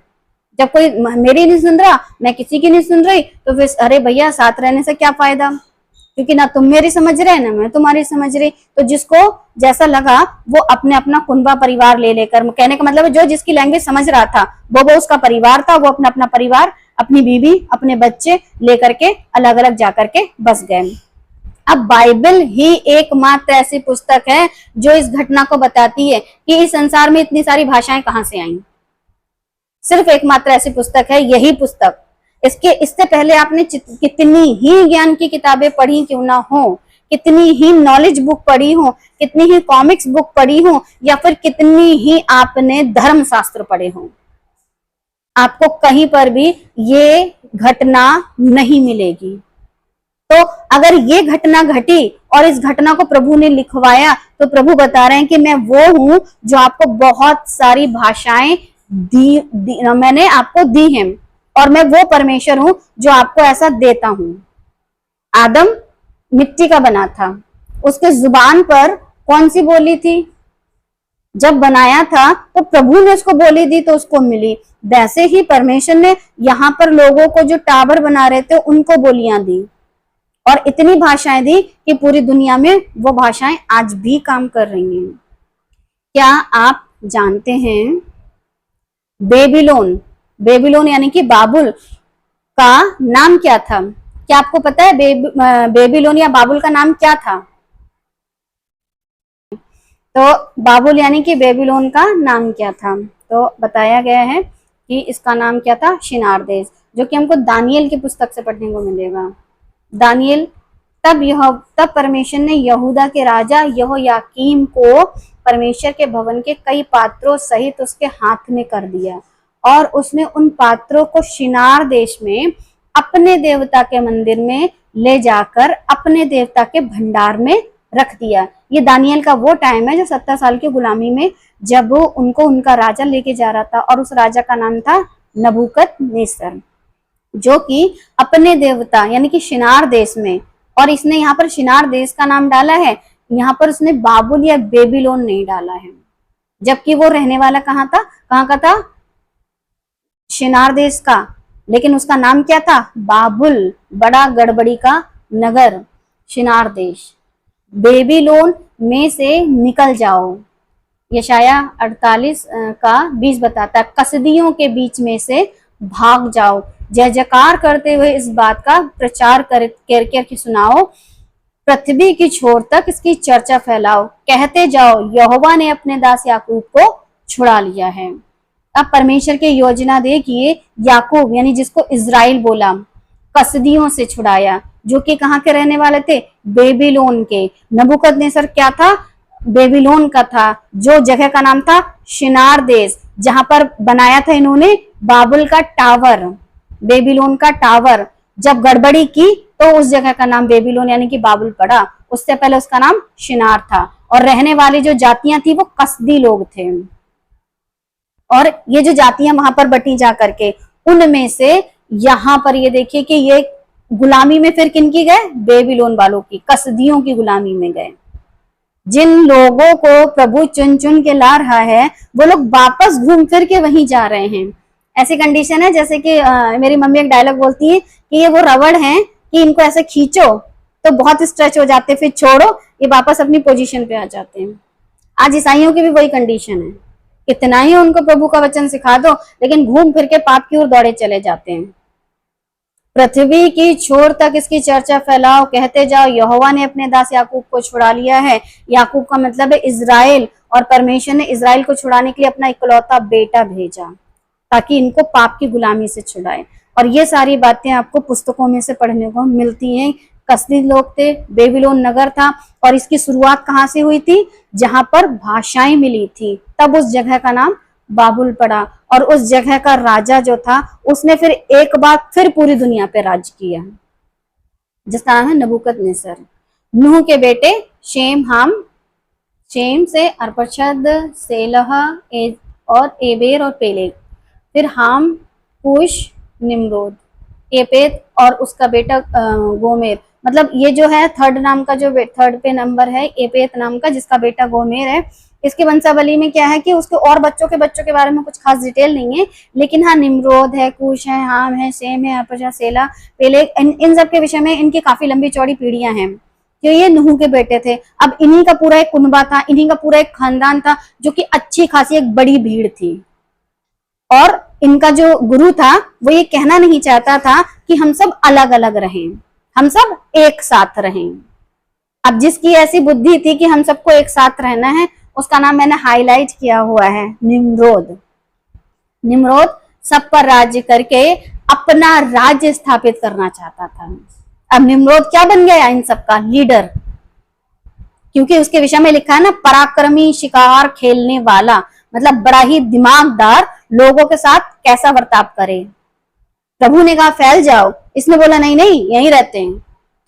S1: जब कोई मेरी नहीं सुन रहा, मैं किसी की नहीं सुन रही, तो फिर अरे भैया साथ रहने से क्या फायदा, क्योंकि ना तुम मेरी समझ रहे ना मैं तुम्हारी समझ रही। तो जिसको जैसा लगा वो अपने अपना कुनबा परिवार ले लेकर, कहने का मतलब जो जिसकी लैंग्वेज समझ रहा था वो उसका परिवार था, वो अपना अपना परिवार, अपनी बीवी, अपने बच्चे लेकर के अलग अलग जाकर के बस गए। अब बाइबल ही एकमात्र ऐसी पुस्तक है जो इस घटना को बताती है कि इस संसार में इतनी सारी भाषाएं कहां से आई। सिर्फ एकमात्र ऐसी पुस्तक है, यही पुस्तक। इससे पहले आपने कितनी ही ज्ञान की किताबें पढ़ी क्यों ना हो, कितनी ही नॉलेज बुक पढ़ी हो, कितनी ही कॉमिक्स बुक पढ़ी हो, या फिर कितनी ही आपने धर्म शास्त्र पढ़े हो, आपको कहीं पर भी ये घटना नहीं मिलेगी। तो अगर ये घटना घटी और इस घटना को प्रभु ने लिखवाया, तो प्रभु बता रहे हैं कि मैं वो हूं जो आपको बहुत सारी भाषाएं मैंने आपको दी हैं, और मैं वो परमेश्वर हूं जो आपको ऐसा देता हूं। आदम मिट्टी का बना था, उसके जुबान पर कौन सी बोली थी? जब बनाया था तो प्रभु ने उसको बोली दी तो उसको मिली। वैसे ही परमेश्वर ने यहाँ पर लोगों को जो टावर बना रहे थे उनको बोलियां दी, और इतनी भाषाएं दी कि पूरी दुनिया में वो भाषाएं आज भी काम कर रही हैं। क्या आप जानते हैं बेबीलोन यानी कि बाबुल का नाम क्या था? क्या आपको पता है बेबीलोन या बाबुल का नाम क्या था? तो बाबुल यानी कि बेबीलोन का नाम क्या था? तो बताया गया है कि इसका नाम क्या था? शिनार देश, जो कि हमको दानियल की पुस्तक से पढ़ने को मिलेगा। दानियल तब परमेश्वर ने यहूदा के राजा यहोयाकीम को परमेश्वर के भवन के कई पात्रों सहित उसके हाथ में कर दिया, और उसने उन पात्रों को शिनार देश में अपने देवता के मंदिर में ले जाकर अपने देवता के भंडार में रख दिया। ये दानियल का वो टाइम है जो 70 साल की गुलामी में जब उनको उनका राजा लेके जा रहा था, और उस राजा का नाम था नबूकदनेस्सर, जो कि अपने देवता यानी कि शिनार देश में, और इसने यहाँ पर शिनार देश का नाम डाला है, यहाँ पर उसने बाबुल या बेबीलोन नहीं डाला है, जबकि वो रहने वाला कहाँ का था? शिनार देश का। लेकिन उसका नाम क्या था? बाबुल, बड़ा गड़बड़ी का नगर, शिनार देश। बेबीलोन में से निकल जाओ, यशाया 48 का 20 बताता है, कसदियों के बीच में से भाग जाओ, जय जयकार करते हुए इस बात का प्रचार करके सुनाओ, पृथ्वी की छोर तक इसकी चर्चा फैलाओ, कहते जाओ यहोवा ने अपने दास याकूब को छुड़ा लिया है। अब परमेश्वर की योजना देखिए, याकूब यानी जिसको इजराइल बोला, कसदियों से छुड़ाया, जो कि कहाँ के रहने वाले थे? बेबीलोन के। नबूकदनेस्सर क्या था? बेबीलोन का था, जो जगह का नाम था शिनार देश, जहां पर बनाया था इन्होंने बाबुल का टावर, बेबीलोन का टावर। जब गड़बड़ी की तो उस जगह का नाम बेबीलोन यानी कि बाबुल पड़ा, उससे पहले उसका नाम शिनार था, और रहने वाली जो जातियां थी वो कसदी लोग थे। और ये जो जातियां वहां पर बटी जा करके, उनमें से यहाँ पर ये देखिए कि ये गुलामी में फिर किनकी गए? बेबीलोन वालों की, कसदियों की गुलामी में गए। जिन लोगों को प्रभु चुन चुन के ला रहा है, वो लोग वापस घूम फिर के वहीं जा रहे हैं। ऐसी कंडीशन है जैसे कि मेरी मम्मी एक डायलॉग बोलती है कि ये वो रबड़ हैं कि इनको ऐसे खींचो तो बहुत स्ट्रेच हो जाते, फिर छोड़ो ये वापस अपनी पोजीशन पे आ जाते हैं। आज ईसाइयों की भी वही कंडीशन है, कितना ही उनको प्रभु का वचन सिखा दो लेकिन घूम फिर के पाप की ओर दौड़े चले जाते हैं। पृथ्वी की छोर तक इसकी चर्चा फैलाओ, कहते जाओ यहोवा ने अपने दास याकूब को छुड़ा लिया है। याकूब का मतलब है इजराइल, और परमेश्वर ने इजराइल को छुड़ाने के लिए अपना इकलौता बेटा भेजा ताकि इनको पाप की गुलामी से छुड़ाए। और ये सारी बातें आपको पुस्तकों में से पढ़ने को मिलती हैं। कसदी लोग थे, बेबीलोन नगर था, और इसकी शुरुआत कहाँ से हुई थी? जहां पर भाषाएं मिली थी, तब उस जगह का नाम बाबुल पड़ा। और उस जगह का राजा जो था उसने फिर एक बार फिर पूरी दुनिया पे राज किया, जिसका नाम है नबूकदनेस्सर। नूह के बेटे शेम, हाम, शेम से अर्पक्षद, सेलह और एबेर और पेलेग, फिर हाम, कुश, निम्रोद, एपेत और उसका बेटा गोमेर। मतलब ये जो है थर्ड नाम का, जो थर्ड पे नंबर है एपेत नाम का, जिसका बेटा गोमेर है। इसकी वंशावली में क्या है कि उसके और बच्चों के बारे में कुछ खास डिटेल नहीं है, लेकिन हाँ निम्रोद है, कुश है, हाम है, शेम है, अर्पक्षद, सेला, पेलेग, इन सब के विषय में इनकी काफी लंबी चौड़ी पीढ़ियां हैं। तो ये नूह के बेटे थे। अब इन्हीं का पूरा एक कुनबा था, इन्हीं का पूरा एक खानदान था जो कि अच्छी खासी एक बड़ी भीड़ थी। और इनका जो गुरु था वो ये कहना नहीं चाहता था कि हम सब अलग अलग रहें, हम सब एक साथ रहें। अब जिसकी ऐसी बुद्धि थी कि हम सबको एक साथ रहना है, उसका नाम मैंने हाईलाइट किया हुआ है, निम्रोद। निम्रोद सब पर राज्य करके अपना राज्य स्थापित करना चाहता था। अब निम्रोद क्या बन गया? इन सबका लीडर, क्योंकि उसके विषय में लिखा है ना, पराक्रमी, शिकार खेलने वाला, मतलब बड़ा ही दिमागदार, लोगों के साथ कैसा बर्ताव करे। प्रभु ने कहा फैल जाओ, इसने बोला नहीं नहीं यहीं रहते हैं।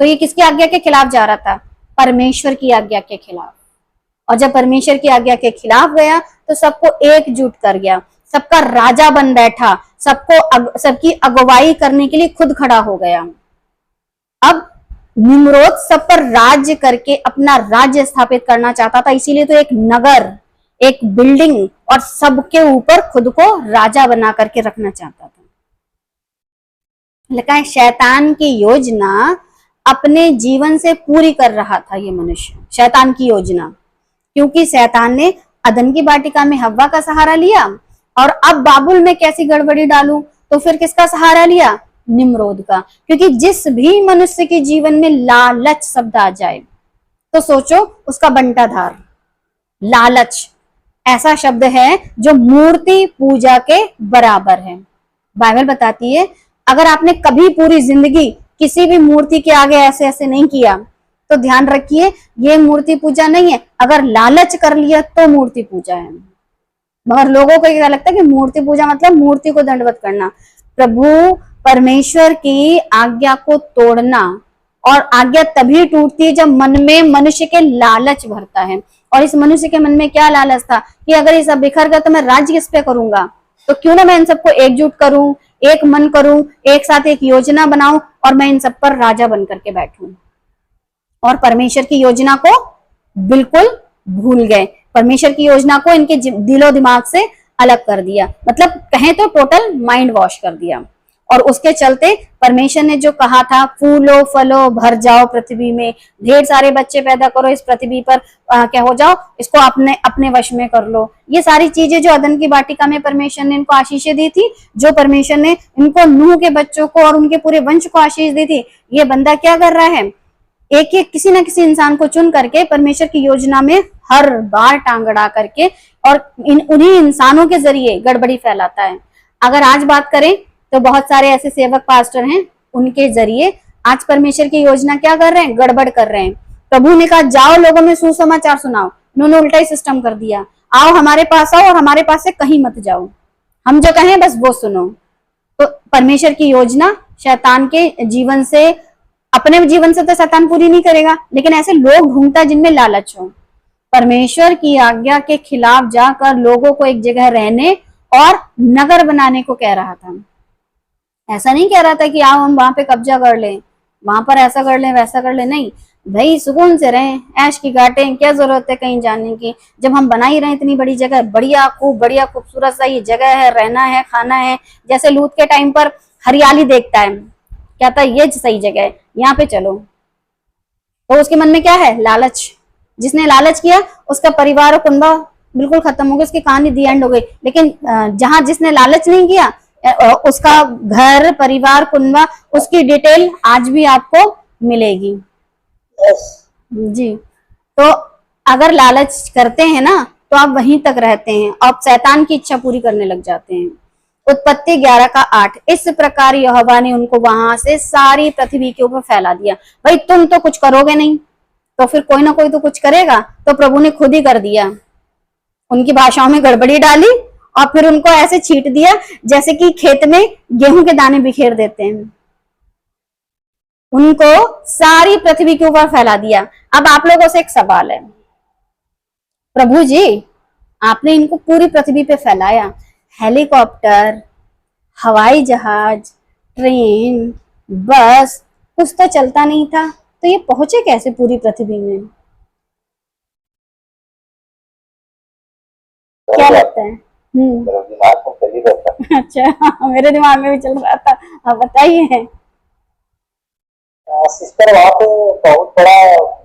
S1: तो ये किसकी आज्ञा के खिलाफ जा रहा था? परमेश्वर की आज्ञा के खिलाफ। और जब परमेश्वर की आज्ञा के खिलाफ गया तो सबको एकजुट कर गया, सबका राजा बन बैठा, सबकी अगुवाई करने के लिए खुद खड़ा हो गया। अब निम्रोद सब पर राज्य करके अपना राज्य स्थापित करना चाहता था, इसीलिए तो एक नगर, एक बिल्डिंग और सबके ऊपर खुद को राजा बना करके रखना चाहता था। लेकिन शैतान की योजना अपने जीवन से पूरी कर रहा था ये मनुष्य, शैतान की योजना, क्योंकि शैतान ने अदन की वाटिका में हव्वा का सहारा लिया, और अब बाबुल में कैसी गड़बड़ी डालूं, तो फिर किसका सहारा लिया? निम्रोद का। क्योंकि जिस भी मनुष्य के जीवन में लालच शब्द आ जाए तो सोचो उसका बंटाधार। लालच ऐसा शब्द है जो मूर्ति पूजा के बराबर है। बाइबल बताती है अगर आपने कभी पूरी जिंदगी किसी भी मूर्ति के आगे ऐसे ऐसे नहीं किया तो ध्यान रखिए ये मूर्ति पूजा नहीं है। अगर लालच कर लिया तो मूर्ति पूजा है। मगर लोगों को क्या लगता है कि मूर्ति पूजा मतलब मूर्ति को दंडवत करना। प्रभु परमेश्वर की आज्ञा को तोड़ना, और आज्ञा तभी टूटती है जब मन में मनुष्य के लालच भरता है। और इस मनुष्य के मन में क्या लालच था कि अगर ये सब बिखर गया तो मैं राज्य किस पे करूंगा, तो क्यों ना मैं इन सबको एकजुट करूं, एक मन करूं, एक साथ एक योजना बनाऊं और मैं इन सब पर राजा बन करके बैठूं। और परमेश्वर की योजना को बिल्कुल भूल गए, परमेश्वर की योजना को इनके दिलो दिमाग से अलग कर दिया, मतलब कहें तो टोटल माइंड वॉश कर दिया। और उसके चलते परमेश्वर ने जो कहा था फूलो फलो भर जाओ पृथ्वी में, ढेर सारे बच्चे पैदा करो, इस पृथ्वी पर क्या हो जाओ, इसको अपने वश में कर लो, ये सारी चीजें जो अदन की वाटिका में परमेश्वर ने इनको आशीषें दी थी, जो परमेश्वर ने इनको नूह के बच्चों को और उनके पूरे वंश को आशीष दी थी, ये बंदा क्या कर रहा है? एक एक किसी न किसी इंसान को चुन करके परमेश्वर की योजना में हर बार टांग अड़ा करके और उन्हीं इंसानों के जरिए गड़बड़ी फैलाता है। अगर आज बात करें तो बहुत सारे ऐसे सेवक पास्टर हैं, उनके जरिए आज परमेश्वर की योजना क्या कर रहे हैं? गड़बड़ कर रहे हैं। प्रभु ने कहा जाओ लोगों में सुसमाचार सुनाओ, उन्होंने उल्टा ही सिस्टम कर दिया, आओ हमारे पास आओ और हमारे पास से कहीं मत जाओ, हम जो कहें बस वो सुनो। तो परमेश्वर की योजना शैतान के जीवन से, अपने जीवन से तो शैतान पूरी नहीं करेगा, लेकिन ऐसे लोग ढूंढता है जिनमें लालच हो। परमेश्वर की आज्ञा के खिलाफ जाकर लोगों को एक जगह रहने और नगर बनाने को कह रहा था। ऐसा नहीं कह रहा था कि आओ हम वहां पे कब्जा कर लें, वहां पर ऐसा कर ले वैसा कर ले, नहीं भाई, सुकून से रहें, ऐश की काटें, क्या जरूरत है कहीं जाने की, जब हम बना ही रहे इतनी बड़ी जगह, बढ़िया खूबसूरत सा ये जगह है, रहना है, खाना है। जैसे लूत के टाइम पर हरियाली देखता है, कहता है ये सही जगह है, यहाँ पे चलो, तो उसके मन में क्या है? लालच। जिसने लालच किया उसका परिवार और कुंबा बिल्कुल खत्म हो गया, उसकी कहानी दी एंड हो गई। लेकिन जहां जिसने लालच नहीं किया, उसका घर, परिवार, कुंबा, उसकी डिटेल आज भी आपको मिलेगी। जी, तो अगर लालच करते हैं ना तो आप वहीं तक रहते हैं, आप शैतान की इच्छा पूरी करने लग जाते हैं। उत्पत्ति 11:8, इस प्रकार यहोवा ने उनको वहां से सारी पृथ्वी के ऊपर फैला दिया। भाई तुम तो कुछ करोगे नहीं, तो फिर कोई ना कोई तो कुछ करेगा, तो प्रभु ने खुद ही कर दिया। उनकी भाषाओं में गड़बड़ी डाली और फिर उनको ऐसे छींट दिया जैसे कि खेत में गेहूं के दाने बिखेर देते हैं, उनको सारी पृथ्वी के ऊपर फैला दिया। अब आप लोगों से एक सवाल है, प्रभु जी आपने इनको पूरी पृथ्वी पे फैलाया, हेलीकॉप्टर, हवाई जहाज, ट्रेन, बस, कुछ तो चलता नहीं था, तो ये पहुंचे कैसे पूरी पृथ्वी में? क्या लगता है?
S2: मेरे दिमाग में चल ही रहता।
S1: अच्छा, मेरे दिमाग में भी चल रहा था, आप बताइए।
S2: सिस्टर वहाँ पे बहुत बड़ा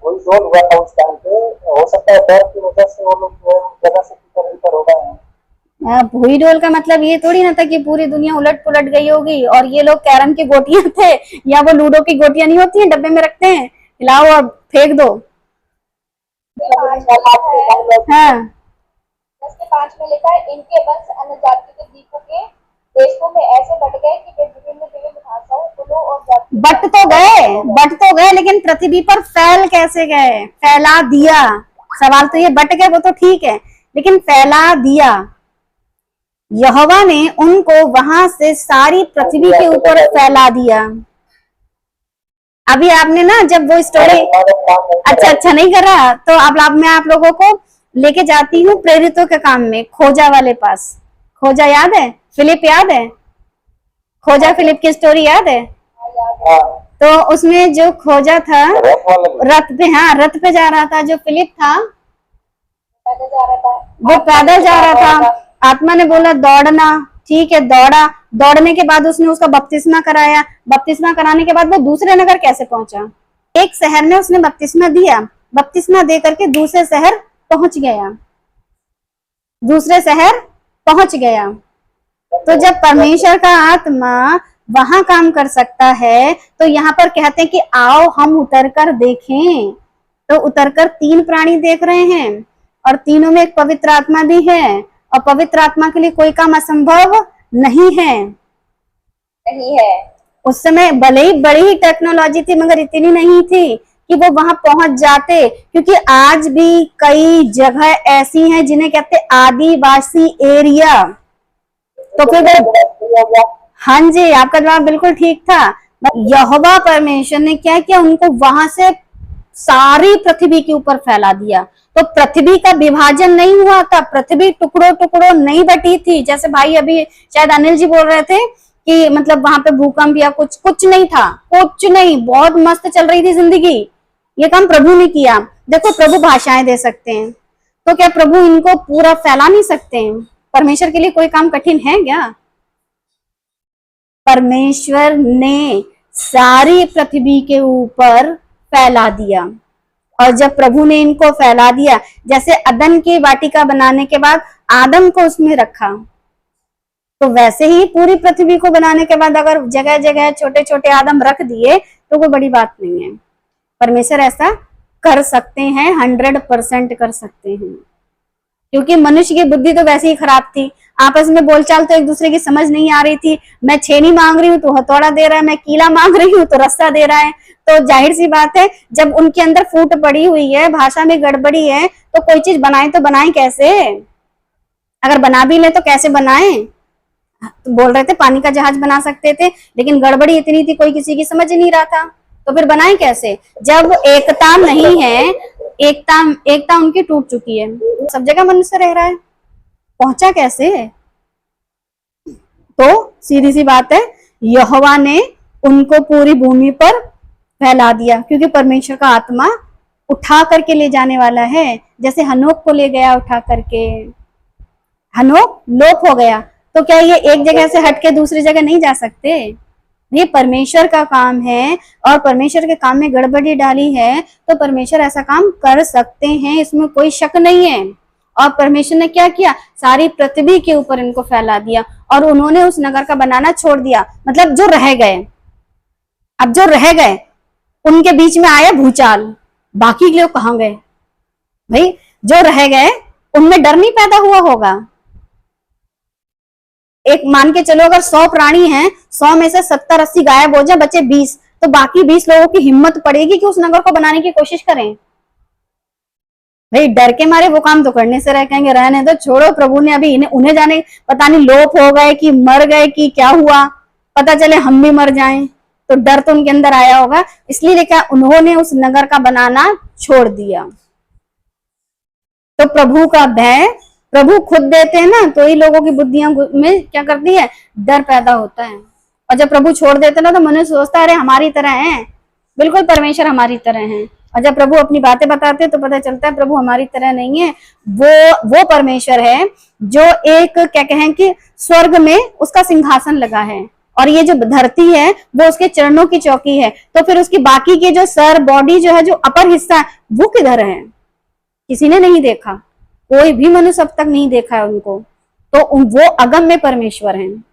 S2: वही रोल हुआ था उस टाइम पे, हो सकता है डर की वजह से वो लोग जो है उस जगह से इधर उधर हो गए हैं।
S1: भूई डोल का मतलब ये थोड़ी ना था कि पूरी दुनिया उलट पुलट गई होगी और ये लोग कैरम की गोटियां थे, या वो लूडो की गोटियां नहीं होती हैं डब्बे में रखते हैं, हिलाओ और फेंक दो। हाँ,
S3: 10:5 में लिखा है, इनके वंश अन्य जाति के द्वीपों के देशों में ऐसे बट गए कि वे विभिन्न भाषाओं, कुलों और जातियों
S1: बट तो गए, लेकिन पृथ्वी पर फैल कैसे गए? फैला दिया। सवाल तो ये बट गए वो तो ठीक है, लेकिन फैला दिया। यहोवा ने उनको वहां से सारी पृथ्वी के ऊपर फैला दिया। अभी आपने ना जब वो स्टोरी अच्छा नहीं कर रहा, तो अब मैं आप लोगों को लेके जाती हूँ प्रेरितों के काम में, खोजा वाले पास। खोजा याद है? फिलिप याद है? खोजा फिलिप की स्टोरी याद है? तो उसमें जो खोजा था रथ पे, हाँ रथ पे जा रहा था, जो फिलिप था वो पैदल जा रहा था। आत्मा ने बोला दौड़ना, ठीक है दौड़ा, दौड़ने के बाद उसने उसका बपतिस्मा कराया, बपतिस्मा कराने के बाद वो दूसरे नगर कैसे पहुंचा? एक शहर में उसने बपतिस्मा दिया, बपतिस्मा दे करके दूसरे शहर पहुंच गया, दूसरे शहर पहुंच गया। तो जब परमेश्वर का आत्मा वहां काम कर सकता है, तो यहाँ पर कहते हैं कि आओ हम उतर कर देखें। तो उतरकर 3 प्राणी देख रहे हैं और तीनों में एक पवित्र आत्मा भी है, और पवित्र आत्मा के लिए कोई काम असंभव नहीं है। उस समय भले ही बड़ी ही टेक्नोलॉजी थी, मगर इतनी नहीं थी कि वो वहां पहुंच जाते, क्योंकि आज भी कई जगह ऐसी हैं जिन्हें कहते आदिवासी एरिया। तो फिर हाँ जी, आपका जवाब बिल्कुल ठीक था। यहोवा परमेश्वर ने क्या किया? उनको वहां से सारी पृथ्वी के ऊपर फैला दिया। तो पृथ्वी का विभाजन नहीं हुआ था, पृथ्वी टुकड़ों टुकड़ों नहीं बटी थी। जैसे भाई अभी शायद अनिल जी बोल रहे थे कि मतलब वहां पे भूकंप या कुछ नहीं था, कुछ नहीं, बहुत मस्त चल रही थी जिंदगी। ये काम प्रभु ने किया। देखो प्रभु भाषाएं दे सकते हैं, तो क्या प्रभु इनको पूरा फैला नहीं सकते हैं? परमेश्वर के लिए कोई काम कठिन है क्या? परमेश्वर ने सारी पृथ्वी के ऊपर फैला दिया। और जब प्रभु ने इनको फैला दिया, जैसे अदन की वाटिका बनाने के बाद आदम को उसमें रखा, तो वैसे ही पूरी पृथ्वी को बनाने के बाद अगर जगह जगह छोटे छोटे आदम रख दिए तो कोई बड़ी बात नहीं है। परमेश्वर ऐसा कर सकते हैं, 100% कर सकते हैं, क्योंकि मनुष्य की बुद्धि तो वैसे ही खराब थी। आपस में बोलचाल तो एक दूसरे की समझ नहीं आ रही थी। मैं छेनी मांग रही हूँ तो हथौड़ा दे रहा है, मैं कीला मांग रही हूँ तो रस्सा दे रहा है। तो जाहिर सी बात है, जब उनके अंदर फूट पड़ी हुई है, भाषा में गड़बड़ी है, तो कोई चीज बनाए तो बनाए कैसे? अगर बना भी ले तो कैसे बनाए? तो बोल रहे थे पानी का जहाज बना सकते थे, लेकिन गड़बड़ी इतनी थी कोई किसी की समझ नहीं रहा था, तो फिर बनाए कैसे? जब एकता नहीं है, एकता उनकी टूट चुकी है, सब जगह मनुष्य रह रहा है, पहुंचा कैसे? तो सीधी सी बात है, यहोवा ने उनको पूरी भूमि पर फैला दिया, क्योंकि परमेश्वर का आत्मा उठा करके ले जाने वाला है। जैसे हनोक को ले गया उठा करके, हनोक लोप हो गया, तो क्या ये एक जगह से हट के दूसरी जगह नहीं जा सकते? ये परमेश्वर का काम है, और परमेश्वर के काम में गड़बड़ी डाली है तो परमेश्वर ऐसा काम कर सकते हैं, इसमें कोई शक नहीं है। और परमेश्वर ने क्या किया, सारी पृथ्वी के ऊपर इनको फैला दिया, और उन्होंने उस नगर का बनाना छोड़ दिया। मतलब जो रह गए, अब जो रह गए उनके बीच में आया भूचाल, बाकी लोग कहाँ गए भाई? जो रह गए उनमें डर नहीं पैदा हुआ होगा? एक मान के चलो, अगर 100 प्राणी हैं, 100 में से 70-80 गायब हो जाए, बचे 20, तो बाकी 20 लोगों की हिम्मत पड़ेगी कि उस नगर को बनाने की कोशिश करें? भाई डर के मारे वो काम तो करने से रह, कहेंगे रहने दो, छोड़ो, प्रभु ने अभी उन्हें जाने, पता नहीं लोप हो गए कि मर गए कि क्या हुआ, पता चले हम भी मर जाएं, तो डर तो उनके अंदर आया होगा, इसलिए देखा उन्होंने उस नगर का बनाना छोड़ दिया। तो प्रभु का भय प्रभु खुद देते हैं ना, तो ही लोगों की बुद्धियां में क्या करती है, डर पैदा होता है। और जब प्रभु छोड़ देते ना, तो मनुष्य सोचता है अरे हमारी तरह है, बिल्कुल परमेश्वर हमारी तरह है। और जब प्रभु अपनी बातें बताते हैं तो पता चलता है प्रभु हमारी तरह नहीं है, वो परमेश्वर है जो एक क्या कहें कि स्वर्ग में उसका सिंहासन लगा है, और ये जो धरती है वो उसके चरणों की चौकी है। तो फिर उसकी बाकी के जो सर बॉडी जो है, जो अपर हिस्सा है, वो किधर है? किसी ने नहीं देखा, कोई भी मनुष्य अब तक नहीं देखा है उनको। तो वो अगम्य परमेश्वर हैं,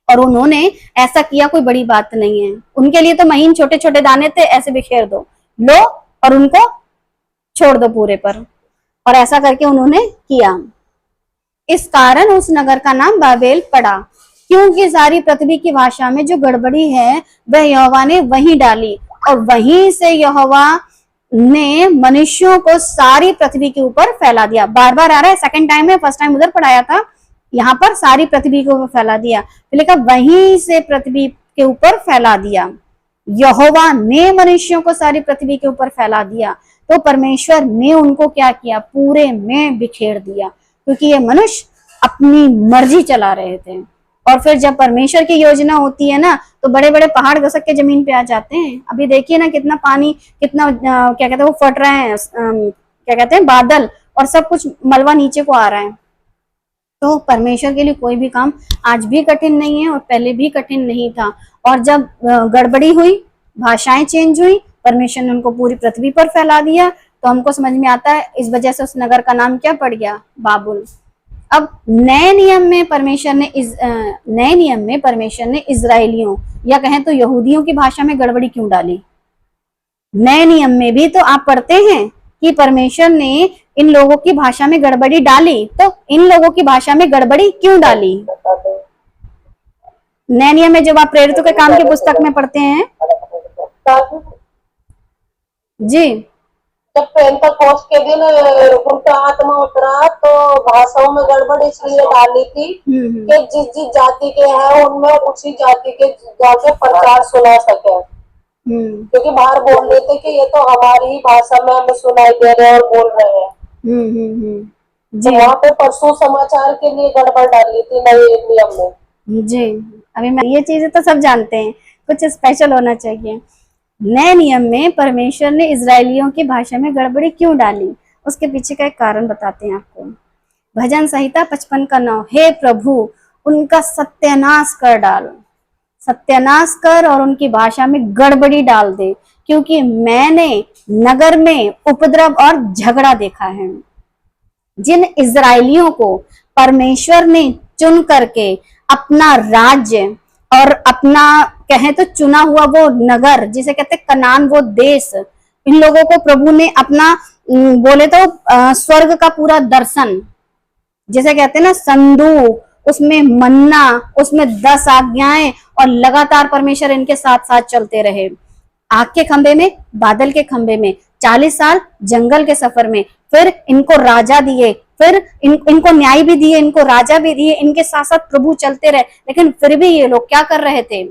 S1: और उन्होंने ऐसा किया, कोई बड़ी बात नहीं है उनके लिए। तो महीन छोटे छोटे दाने थे, ऐसे बिखेर दो, लो और उनको छोड़ दो पूरे पर, और ऐसा करके उन्होंने किया। इस कारण उस नगर का नाम बाबेल पड़ा, क्योंकि सारी पृथ्वी की भाषा में जो गड़बड़ी है वह यहोवा ने वहीं डाली, और वहीं से यहोवा ने मनुष्यों को सारी पृथ्वी के ऊपर फैला दिया। बार बार आ रहा है, सेकंड टाइम है, फर्स्ट टाइम उधर पढ़ाया था, यहाँ पर सारी पृथ्वी के ऊपर फैला दिया, फिर लिखा वहीं से पृथ्वी के ऊपर फैला दिया। यहोवा ने मनुष्यों को सारी पृथ्वी के ऊपर फैला दिया, तो परमेश्वर ने उनको क्या किया, पूरे में बिखेर दिया, क्योंकि ये मनुष्य अपनी मर्जी चला रहे थे। और फिर जब परमेश्वर की योजना होती है ना, तो बड़े बड़े पहाड़ घसक के जमीन पे आ जाते हैं। अभी देखिए ना कितना पानी, कितना क्या कहते हैं वो फट रहे हैं, क्या कहते हैं बादल, और सब कुछ मलबा नीचे को आ रहा है। तो परमेश्वर के लिए कोई भी काम आज भी कठिन नहीं है, और पहले भी कठिन नहीं था। और जब गड़बड़ी हुई, भाषाएं चेंज हुई, परमेश्वर ने उनको पूरी पृथ्वी पर फैला दिया, तो हमको समझ में आता है इस वजह से उस नगर का नाम क्या पड़ गया, बाबुल। अब नए नियम में परमेश्वर ने इजराइलियों या कहें तो यहूदियों की भाषा में गड़बड़ी क्यों डाली? नए नियम में भी तो आप पढ़ते हैं कि परमेश्वर ने इन लोगों की भाषा में गड़बड़ी डाली, तो इन लोगों की भाषा में गड़बड़ी क्यों डाली? नए नियम में जब आप प्रेरितों के काम की पुस्तक में पढ़ते हैं जी,
S4: जब पेंतकोस्त के दिन उनका आत्मा उतरा तो भाषाओं में गड़बड़ इसलिए डाली थी कि जिस जिस जाति के हैं उनमें उसी जाति के जाके प्रचार सुना सके, क्योंकि बाहर बोल रहे थे कि ये तो हमारी ही भाषा में हमें सुनाई दे रहे हैं और बोल रहे हैं। तो वहाँ पे परसों समाचार के लिए गड़बड़ डाली थी नए नियम में
S1: जी। अभी मैं ये चीजें तो सब जानते हैं, कुछ स्पेशल होना चाहिए। नए नियम में परमेश्वर ने इजरायलियों की भाषा में गड़बड़ी क्यों डाली, उसके पीछे का एक कारण बताते हैं आपको। भजन संहिता 55:9, हे प्रभु उनका सत्यानाश कर डाल, सत्यानाश कर और उनकी भाषा में गड़बड़ी डाल दे, क्योंकि मैंने नगर में उपद्रव और झगड़ा देखा है। जिन इजरायलियों को परमेश्वर ने चुन करके अपना राज्य और अपना कहें तो चुना हुआ वो नगर जिसे कहते कनान, वो देश, इन लोगों को प्रभु ने अपना बोले तो स्वर्ग का पूरा दर्शन, जिसे कहते हैं ना संदूक, उसमें मन्ना, उसमें 10 आज्ञाएं, और लगातार परमेश्वर इनके साथ साथ चलते रहे। आग के खंभे में, बादल के खंभे में, 40 साल जंगल के सफर में, फिर इनको राजा दिए, फिर इनको न्याय भी दिए, इनको राजा भी दिए, इनके साथ साथ प्रभु चलते रहे। लेकिन फिर भी ये लोग क्या कर रहे थे,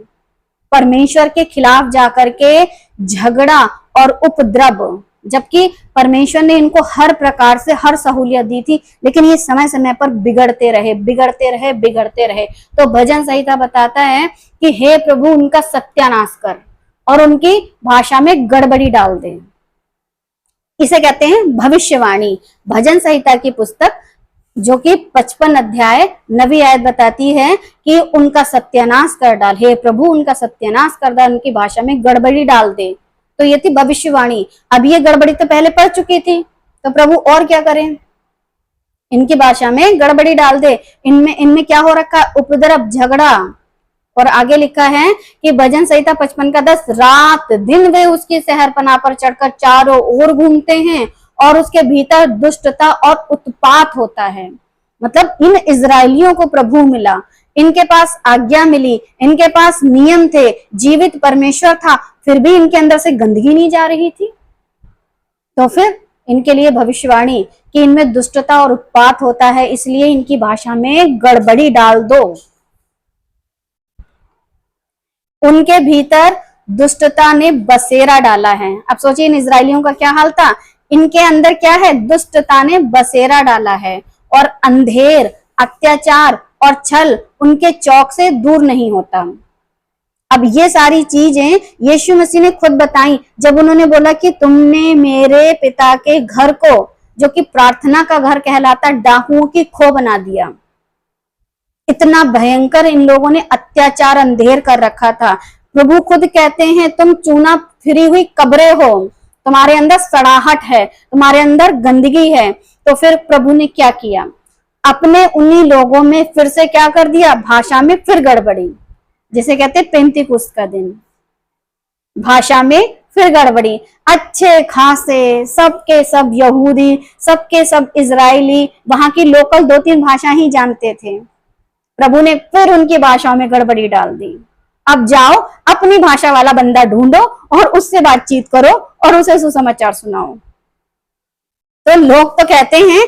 S1: परमेश्वर के खिलाफ जाकर के झगड़ा और उपद्रव, जबकि परमेश्वर ने इनको हर प्रकार से हर सहूलियत दी थी, लेकिन ये समय समय पर बिगड़ते रहे। तो भजन संहिता बताता है कि हे प्रभु उनका सत्यानाश कर, और उनकी भाषा में गड़बड़ी डाल दे। इसे कहते हैं भविष्यवाणी। भजन संहिता की पुस्तक जो कि 55 अध्याय 9वीं आयत बताती है कि उनका सत्यानाश कर डाल, हे प्रभु उनका सत्यानाश कर डाल, उनकी भाषा में गड़बड़ी डाल दे। तो ये थी भविष्यवाणी। अब ये गड़बड़ी तो पहले पढ़ चुकी थी, तो प्रभु और क्या करें, इनकी भाषा में गड़बड़ी डाल दे। इनमें क्या हो रखा, उपद्रव, झगड़ा। और आगे लिखा है कि भजन संहिता 55 का 10, रात दिन वे उसकी शहरपनाह पर चढ़कर चारों ओर घूमते हैं और उसके भीतर दुष्टता और उत्पात होता है। मतलब इन इजरायलियों को प्रभु मिला, इनके पास आज्ञा मिली, इनके पास नियम थे, जीवित परमेश्वर था, फिर भी इनके अंदर से गंदगी नहीं जा रही थी। तो फिर इनके लिए भविष्यवाणी कि इनमें दुष्टता और उत्पात होता है, इसलिए इनकी भाषा में गड़बड़ी डाल दो। उनके भीतर दुष्टता ने बसेरा डाला है। अब सोचिए इन इजरायलियों का क्या हाल था, इनके अंदर क्या है, दुष्टता ने बसेरा डाला है और अंधेर, अत्याचार और छल उनके चौक से दूर नहीं होता। अब ये सारी चीजें यीशु मसीह ने खुद बताई जब उन्होंने बोला कि तुमने मेरे पिता के घर को, जो कि प्रार्थना का घर कहलाता, डाकुओं की खो बना दिया। इतना भयंकर इन लोगों ने अत्याचार, अंधेर कर रखा था। प्रभु खुद कहते हैं तुम चूना फिरी हुई कब्रें हो, तुम्हारे अंदर सड़ाहट है, तुम्हारे अंदर गंदगी है। तो फिर प्रभु ने क्या किया, अपने उन्हीं लोगों में फिर से क्या कर दिया, भाषा में फिर गड़बड़ी, जिसे कहते हैं पेंतीकुस्त का दिन, भाषा में फिर गड़बड़ी। अच्छे खासे सबके सब यहूदी, सबके सब इजरायली, वहां की लोकल 2-3 भाषा ही जानते थे। प्रभु ने फिर उनकी भाषाओं में गड़बड़ी डाल दी। अब जाओ अपनी भाषा वाला बंदा ढूंढो और उससे बातचीत करो और उसे सुसमाचार सुनाओ। तो लोग तो कहते हैं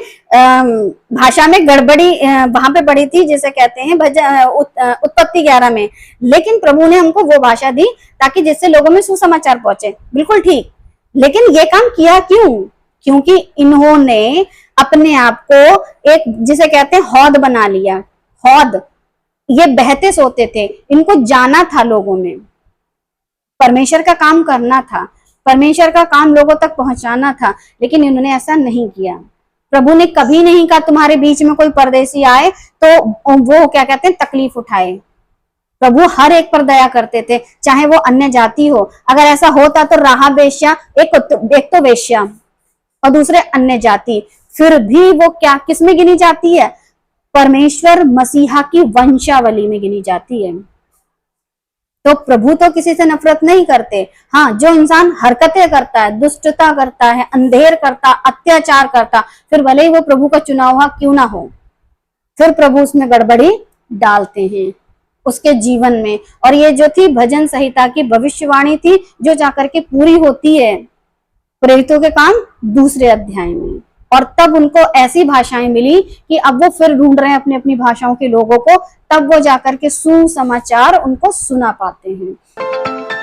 S1: भाषा में गड़बड़ी वहां पे पड़ी थी, जिसे कहते हैं उत्पत्ति 11 में, लेकिन प्रभु ने हमको वो भाषा दी ताकि जिससे लोगों में सुसमाचार पहुंचे। बिल्कुल ठीक, लेकिन ये काम किया क्यों? क्योंकि इन्होंने अपने आप को एक, जिसे कहते हैं हौद बना लिया। हौद, ये बहते सोते थे, इनको जाना था लोगों में, परमेश्वर का काम करना था, परमेश्वर का काम लोगों तक पहुंचाना था, लेकिन इन्होंने ऐसा नहीं किया। प्रभु ने कभी नहीं कहा तुम्हारे बीच में कोई परदेसी आए तो वो क्या कहते हैं तकलीफ उठाए। प्रभु हर एक पर दया करते थे, चाहे वो अन्य जाति हो। अगर ऐसा होता तो राहाब वेश्या, एक तो वेश्या और दूसरे अन्य जाति, फिर भी वो क्या किस में गिनी जाती है, परमेश्वर मसीहा की वंशावली में गिनी जाती है। तो प्रभु तो किसी से नफरत नहीं करते। हाँ, जो इंसान हरकतें करता है, दुष्टता करता है, अंधेर करता, अत्याचार करता, फिर भले ही वो प्रभु का चुना हुआ क्यों ना हो, फिर प्रभु उसमें गड़बड़ी डालते हैं उसके जीवन में। और ये जो थी भजन संहिता की भविष्यवाणी थी, जो जाकर के पूरी होती है प्रेरितों के काम 2 अध्याय में। और तब उनको ऐसी भाषाएं मिली कि अब वो फिर ढूंढ रहे हैं अपनी अपनी भाषाओं के लोगों को, तब वो जाकर के सुसमाचार उनको सुना पाते हैं।